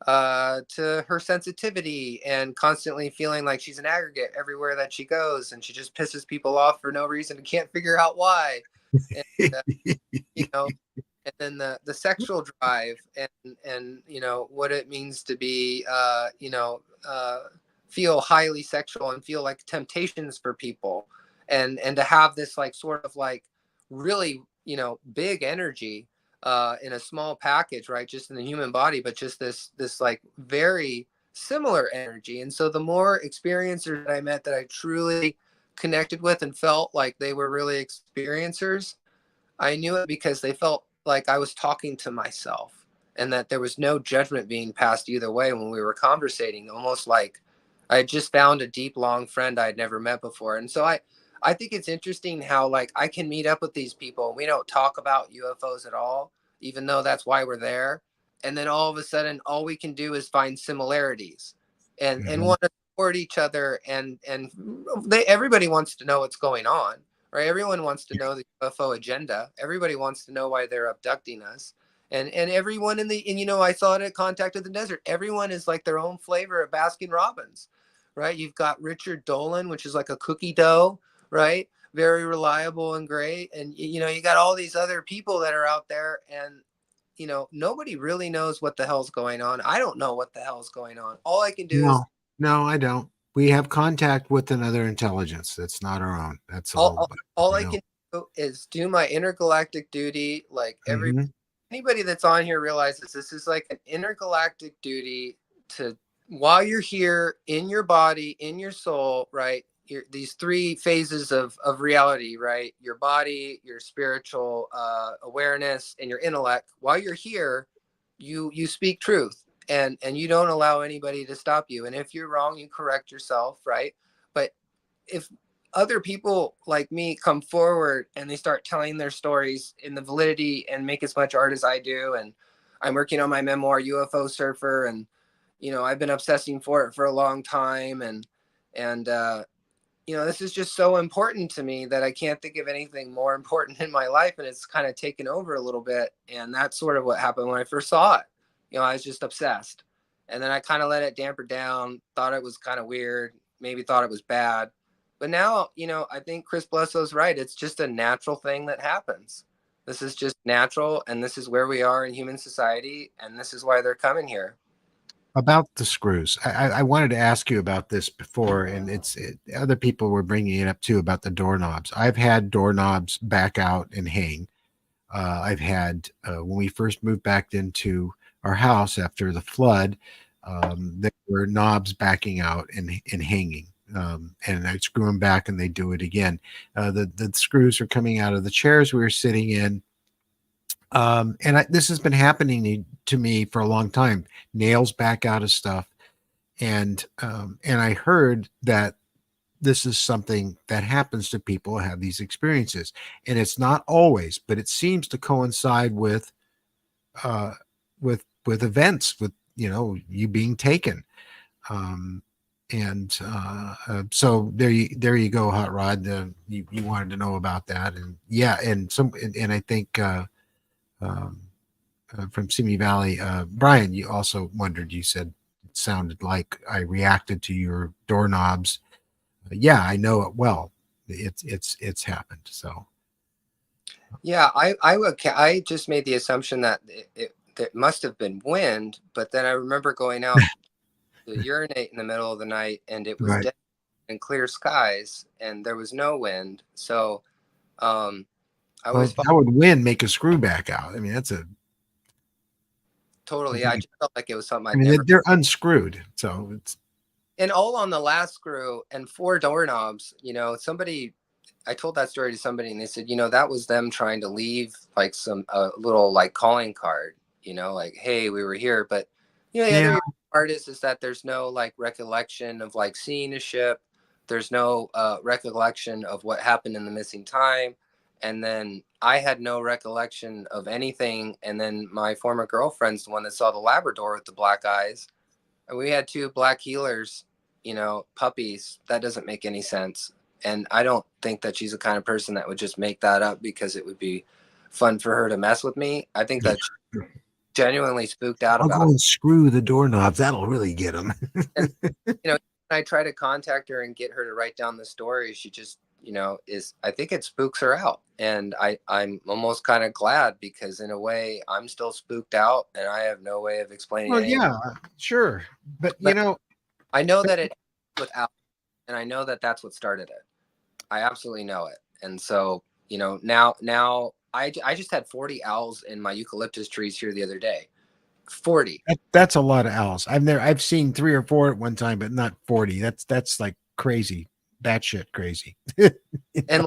to her sensitivity and constantly feeling like she's an aggregate everywhere that she goes, and she just pisses people off for no reason and can't figure out why. And you know, and then the sexual drive and what it means to be feel highly sexual and feel like temptations for people, and to have this like sort of like really big energy in a small package, right, just in the human body, but just this like very similar energy. And so the more experiencers that I met that I truly connected with and felt like they were really experiencers, I knew it because they felt like I was talking to myself and that there was no judgment being passed either way when we were conversating, almost like I just found a deep, long friend I'd never met before. And so I think it's interesting how like I can meet up with these people and we don't talk about UFOs at all, even though that's why we're there. And then all of a sudden, all we can do is find similarities and
Mhm.
want to support each other. And everybody wants to know what's going on, right? Everyone wants to know the UFO agenda. Everybody wants to know why they're abducting us. And everyone and I saw it at Contact of the Desert. Everyone is like their own flavor of Baskin Robbins, right? You've got Richard Dolan, which is like a cookie dough, right? Very reliable and great. And you got all these other people that are out there, and nobody really knows what the hell's going on. I don't know what the hell's going on. All I can do is
No, no, I don't. We have contact with another intelligence that's not our own. That's
all,
all.
all,
But
all
you
I
know.
can do is do my intergalactic duty. Like
Mhm.
anybody that's on here realizes this is like an intergalactic duty to, while you're here in your body, in your soul, right? These three phases of reality, right? Your body, your spiritual awareness, and your intellect. While you're here, you speak truth, and you don't allow anybody to stop you. And if you're wrong, you correct yourself, right? But if other people like me come forward and they start telling their stories in the validity and make as much art as I do, and I'm working on my memoir UFO Surfer, and I've been obsessing for it for a long time, and this is just so important to me that I can't think of anything more important in my life, and it's kind of taken over a little bit. And that's sort of what happened when I first saw it. I was just obsessed, and then I kind of let it damper down, thought it was kind of weird, maybe thought it was bad, but now I think Chris Blesso's right. It's just a natural thing that happens. This is just natural, and this is where we are in human society, and this is why they're coming here.
About the screws, I wanted to ask you about this before, and other people were bringing it up too about the doorknobs. I've had doorknobs back out and hang. I've had when we first moved back into our house after the flood, there were knobs backing out and hanging. And I screw them back, and they do it again. The screws are coming out of the chairs we were sitting in. This has been happening to me for a long time. Nails back out of stuff, and I heard that this is something that happens to people who have these experiences, and it's not always, but it seems to coincide uh, with events, with you being taken. Um, so there you go, Hot Rod. You wanted to know about that, and yeah, and I think. Um, from Simi Valley. Brian, you also wondered, you said it sounded like I reacted to your doorknobs. Yeah, I know it well. It's happened. So
Yeah, I just made the assumption that it must have been wind, but then I remember going out to urinate in the middle of the night, and it was
right.
dead and clear skies, and there was no wind. So um, I
Well,
was fine,
how would wind make a screw back out? I mean, that's a.
totally. I just felt like it was something
I
I'd
mean,
never.
they're unscrewed, so it's.
And all on the last screw and four doorknobs. Somebody, I told that story to somebody, and they said, that was them trying to leave like some a little like calling card. Like, hey, we were here, but the
Yeah.
other part is that there's no like recollection of like seeing a ship. There's no recollection of what happened in the missing time. And then I had no recollection of anything. And then my former girlfriend's the one that saw the Labrador with the black eyes. And we had two black healers, puppies. That doesn't make any sense. And I don't think that she's the kind of person that would just make that up because it would be fun for her to mess with me. I think that she's genuinely spooked out
I'll go
about
and screw the doorknobs. That'll really get them.
it. And, I try to contact her and get her to write down the story. She just, I think it spooks her out. And I'm almost kind of glad because in a way I'm still spooked out and I have no way of explaining
Well,
any.
yeah, sure, but
But I know that it without, and I know that that's what started it. I absolutely know it. And so, now I just had 40 owls in my eucalyptus trees here the other day. 40.
that's a lot of owls. I've seen 3 or 4 at one time, but not 40. That's like crazy, batshit crazy.
And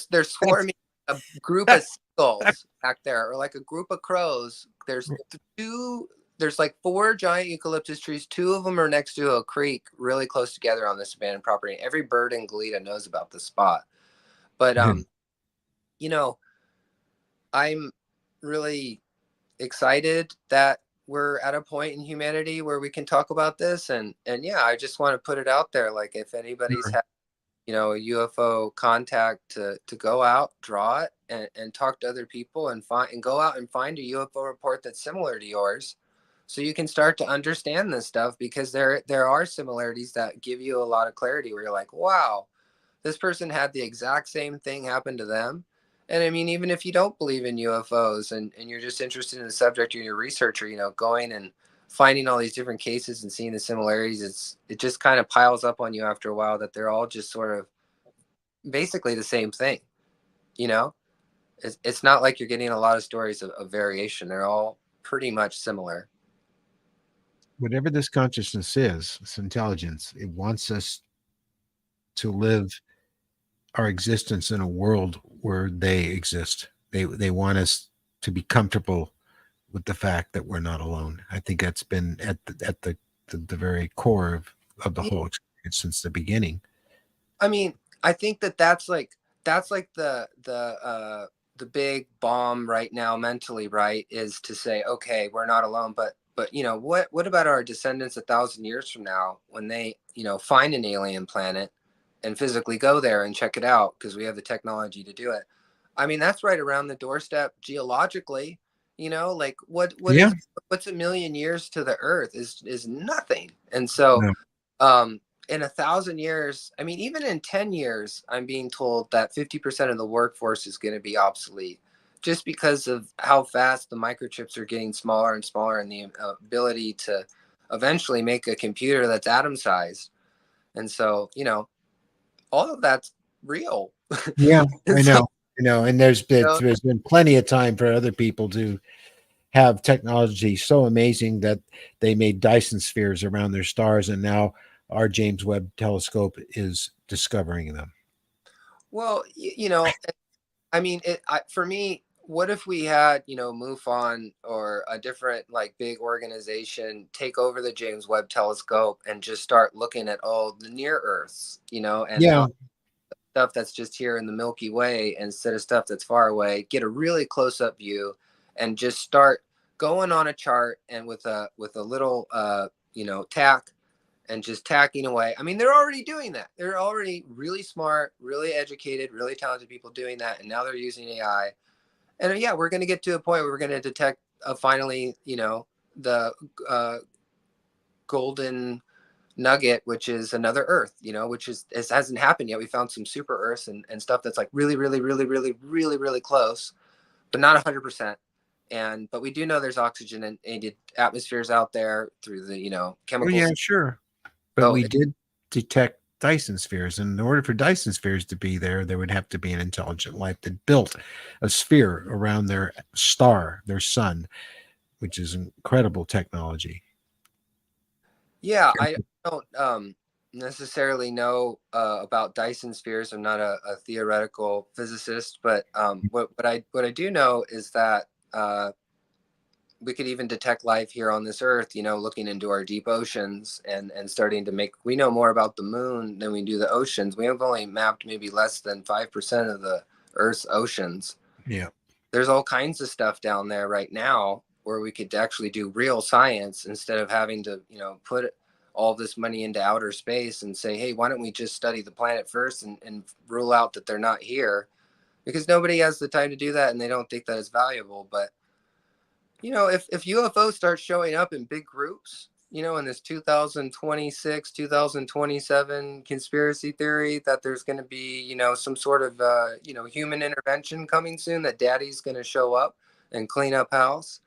they're swarming a group of seagulls back there, or like a group of crows. There's two there's like 4 giant eucalyptus trees. 2 of them are next to a creek really close together on this abandoned property. Every bird in Goleta knows about this spot. But you know, I'm really excited that we're at a point in humanity where we can talk about this, and yeah, I just want to put it out there, like if anybody's had, you know, a UFO contact, to go out, draw it, and talk to other people, and go out and find a UFO report that's similar to yours, so you can start to understand this stuff, because there are similarities that give you a lot of clarity where you're like, wow, this person had the exact same thing happen to them. And I mean, even if you don't believe in UFOs, and you're just interested in the subject, or you're a researcher, you know, going and finding all these different cases and seeing the similarities, it just kind of piles up on you after a while, that they're all just sort of basically the same thing. You know, it's not like you're getting a lot of stories of variation. They're all pretty much similar.
Whatever this consciousness is, this intelligence, it wants us to live our existence in a world where they exist. They want us to be comfortable with the fact that we're not alone. I think that's been at the very core of the whole experience since the beginning.
I mean, I think that's like the big bomb right now mentally, right? Is to say, okay, we're not alone, but you know, what about our descendants 1,000 years from now, when they, you know, find an alien planet and physically go there and check it out, because we have the technology to do it. I mean, that's right around the doorstep geologically. You know, like
Yeah.
what's a million years to the Earth is nothing. And so,
No.
in 1,000 years, I mean, even in 10 years, I'm being told that 50% of the workforce is going to be obsolete, just because of how fast the microchips are getting smaller and smaller, and the ability to eventually make a computer that's atom sized. And so, you know, all of that's real.
Yeah,
And
I
so,
know. I know. And there's been plenty of time for other people to have technology so amazing that they made Dyson spheres around their stars, and now our James Webb telescope is discovering them.
well, you know, I mean, for me, what if we had, you know, MUFON or a different like big organization take over the James Webb telescope and just start looking at all the near Earths, you know, and
Yeah.
not stuff that's just here in the Milky Way, instead of stuff that's far away, get a really close up view, and just start going on a chart, and with a little you know, tack, and just tacking away. I mean, they're already doing that. They're already really smart, really educated, really talented people doing that, and now they're using AI. And yeah, we're going to get to a point where we're going to detect finally, you know, the golden nugget, which is another Earth, you know, which is, it hasn't happened yet. We found some super Earths, and stuff that's like really, really, really, really, really, really close, but not 100%. But we do know there's oxygen and atmospheres out there through the, you know,
Oh,
chemicals.
yeah, sure. But
So
we did detect Dyson spheres. And in order for Dyson spheres to be there, there would have to be an intelligent life that built a sphere around their star, their sun, which is incredible technology.
yeah, I don't necessarily know about Dyson spheres. I'm not a theoretical physicist, but what I do know is that we could even detect life here on this Earth. You know, looking into our deep oceans, and starting to make, we know more about the moon than we do the oceans. We have only mapped maybe less than 5% of the Earth's oceans.
Yeah.
There's all kinds of stuff down there right now where we could actually do real science, instead of having to, you know, put all this money into outer space and say, hey, why don't we just study the planet first, and rule out that they're not here, because nobody has the time to do that, and they don't think that it's valuable. But you know, if UFOs start showing up in big groups, you know, in this 2026, 2027 conspiracy theory that there's going to be, you know, some sort of, you know, human intervention coming soon, that daddy's going to show up and clean up house.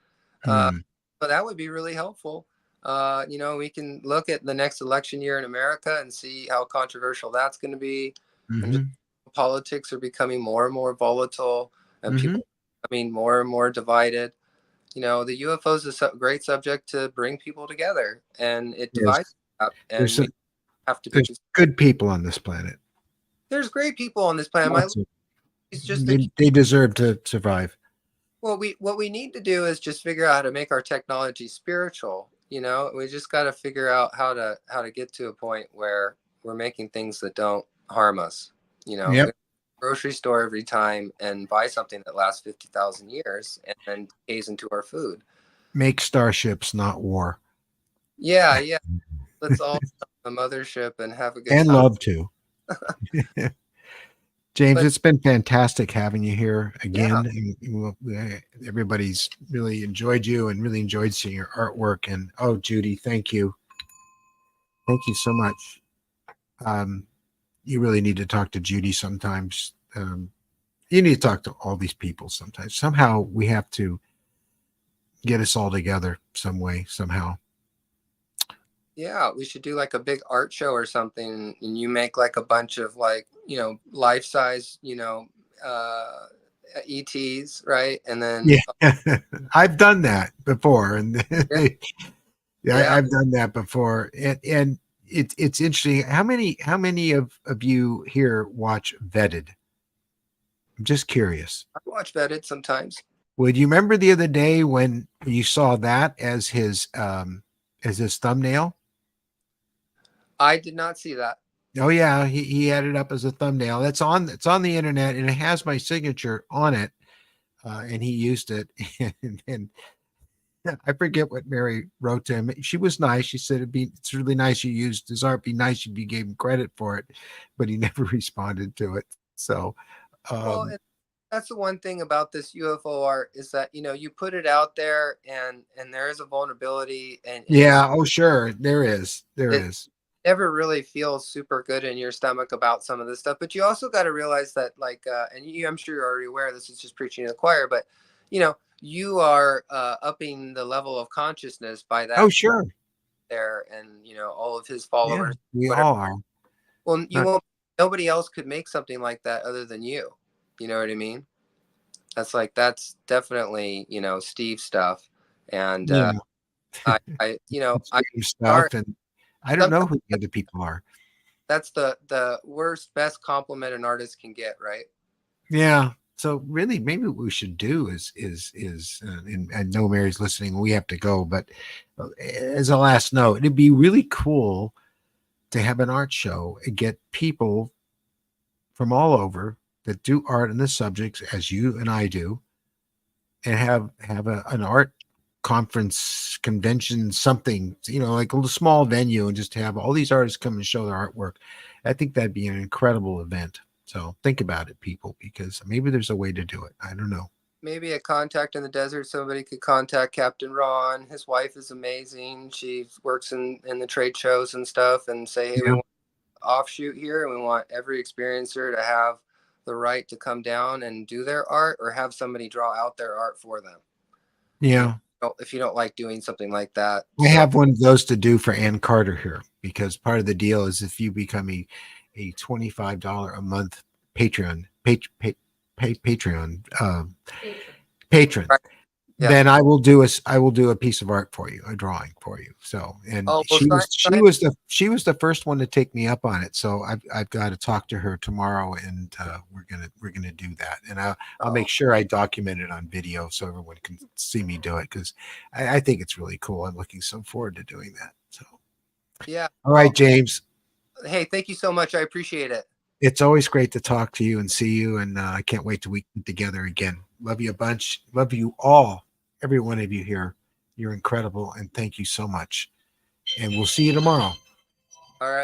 Uh,
Hmm.
but that would be really helpful. You know, we can look at the next election year in America and see how controversial that's going to be. And just
Hmm.
politics are becoming more and more volatile, and
Hmm.
people are becoming more and more divided. You know, the UFO is a great subject to bring people together, and it
Yes.
divides up,
There's
and
some,
we have to be.
there's good people on this planet.
There's great people on this planet. My
Lots of,
is just a
they deserve to survive.
Well, what we need to do is just figure out how to make our technology spiritual. You know, we just got to figure out how to get to a point where we're making things that don't harm us. You know, we
Yep.
go to the grocery store every time and buy something that lasts 50,000 years and then decays into our food.
Make starships, not war.
Yeah, yeah. Let's all the mothership and have a good
And
time.
love to. James,
But
it's been fantastic having you here
yeah,
again. Everybody's really enjoyed you and really enjoyed seeing your artwork. And oh, Judy, thank you. Thank you so much. Um, you really need to talk to Judy sometimes. You need to talk to all these people sometimes. Somehow we have to get us all together some way, somehow.
yeah, we should do like a big art show or something, and you make like a bunch of like, life size, uh, ETs, right? And then
Yeah. I've done that before. And
yeah,
yeah,
yeah.
I've done that before. And it's interesting. How many of you here watch Vetted? I'm just curious.
I watch Vetted sometimes.
Would you remember the other day when you saw that as his thumbnail?
I did not see that.
Oh yeah, he had it up as a thumbnail. It's on the internet and it has my signature on it. And he used it. And I forget what Mary wrote to him. She was nice. She said it's really nice you used his art. Be nice if you gave him credit for it, but he never responded to it. So
Well,
um,
that's the one thing about this UFO art is that you put it out there, and there is a vulnerability, and
yeah, oh sure, there
it
is.
never really feels super good in your stomach about some of this stuff. But you also got to realize that, like, I'm sure you're already aware, this is just preaching to the choir, but you are upping the level of consciousness by
Oh
that
sure,
there, and all of his
yeah,
followers,
we
whatever.
all are.
Well, you
Not,
won't. Nobody else could make something like that other than you. You know what I mean? That's definitely Steve stuff, and
yeah, it's
I
game
sorry.
stuff, and I don't know
Sometimes
who the other people are.
that's the worst best compliment an artist can get, right?
Yeah. So really, maybe what we should do and I know Mary's listening. We have to go, but as a last note, it'd be really cool to have an art show and get people from all over that do art on the subjects as you and I do, and have an art conference convention, something, like a little small venue, and just have all these artists come and show their artwork. I think that'd be an incredible event. So think about it, people, because maybe there's a way to do it. I don't know.
Maybe a contact in the desert. Somebody could contact Captain Ron. His wife is amazing. She works in the trade shows and stuff, and say, hey, we
Yeah.
want an offshoot here, and we want every experiencer to have the right to come down and do their art, or have somebody draw out their art for them.
Yeah.
If you don't like doing something like that.
I
So
have one of those to do for Ann Carter here, because part of the deal is if you become a $25 a month Patreon patron,
right, yeah.
then I will do a piece of art for you, a drawing for you. So, and
Oh, well,
she was the first one to take me up on it. So I've got to talk to her tomorrow, and we're gonna do that. And I'll make sure I document it on video so everyone can see me do it, because I think it's really cool. I'm looking so forward to doing that. So,
yeah.
all right,
Well,
James.
hey, thank you so much. I appreciate it.
It's always great to talk to you and see you, and I can't wait till we get together again. Love you a bunch. Love you all, every one of you here. You're incredible, and thank you so much. And we'll see you tomorrow.
All right.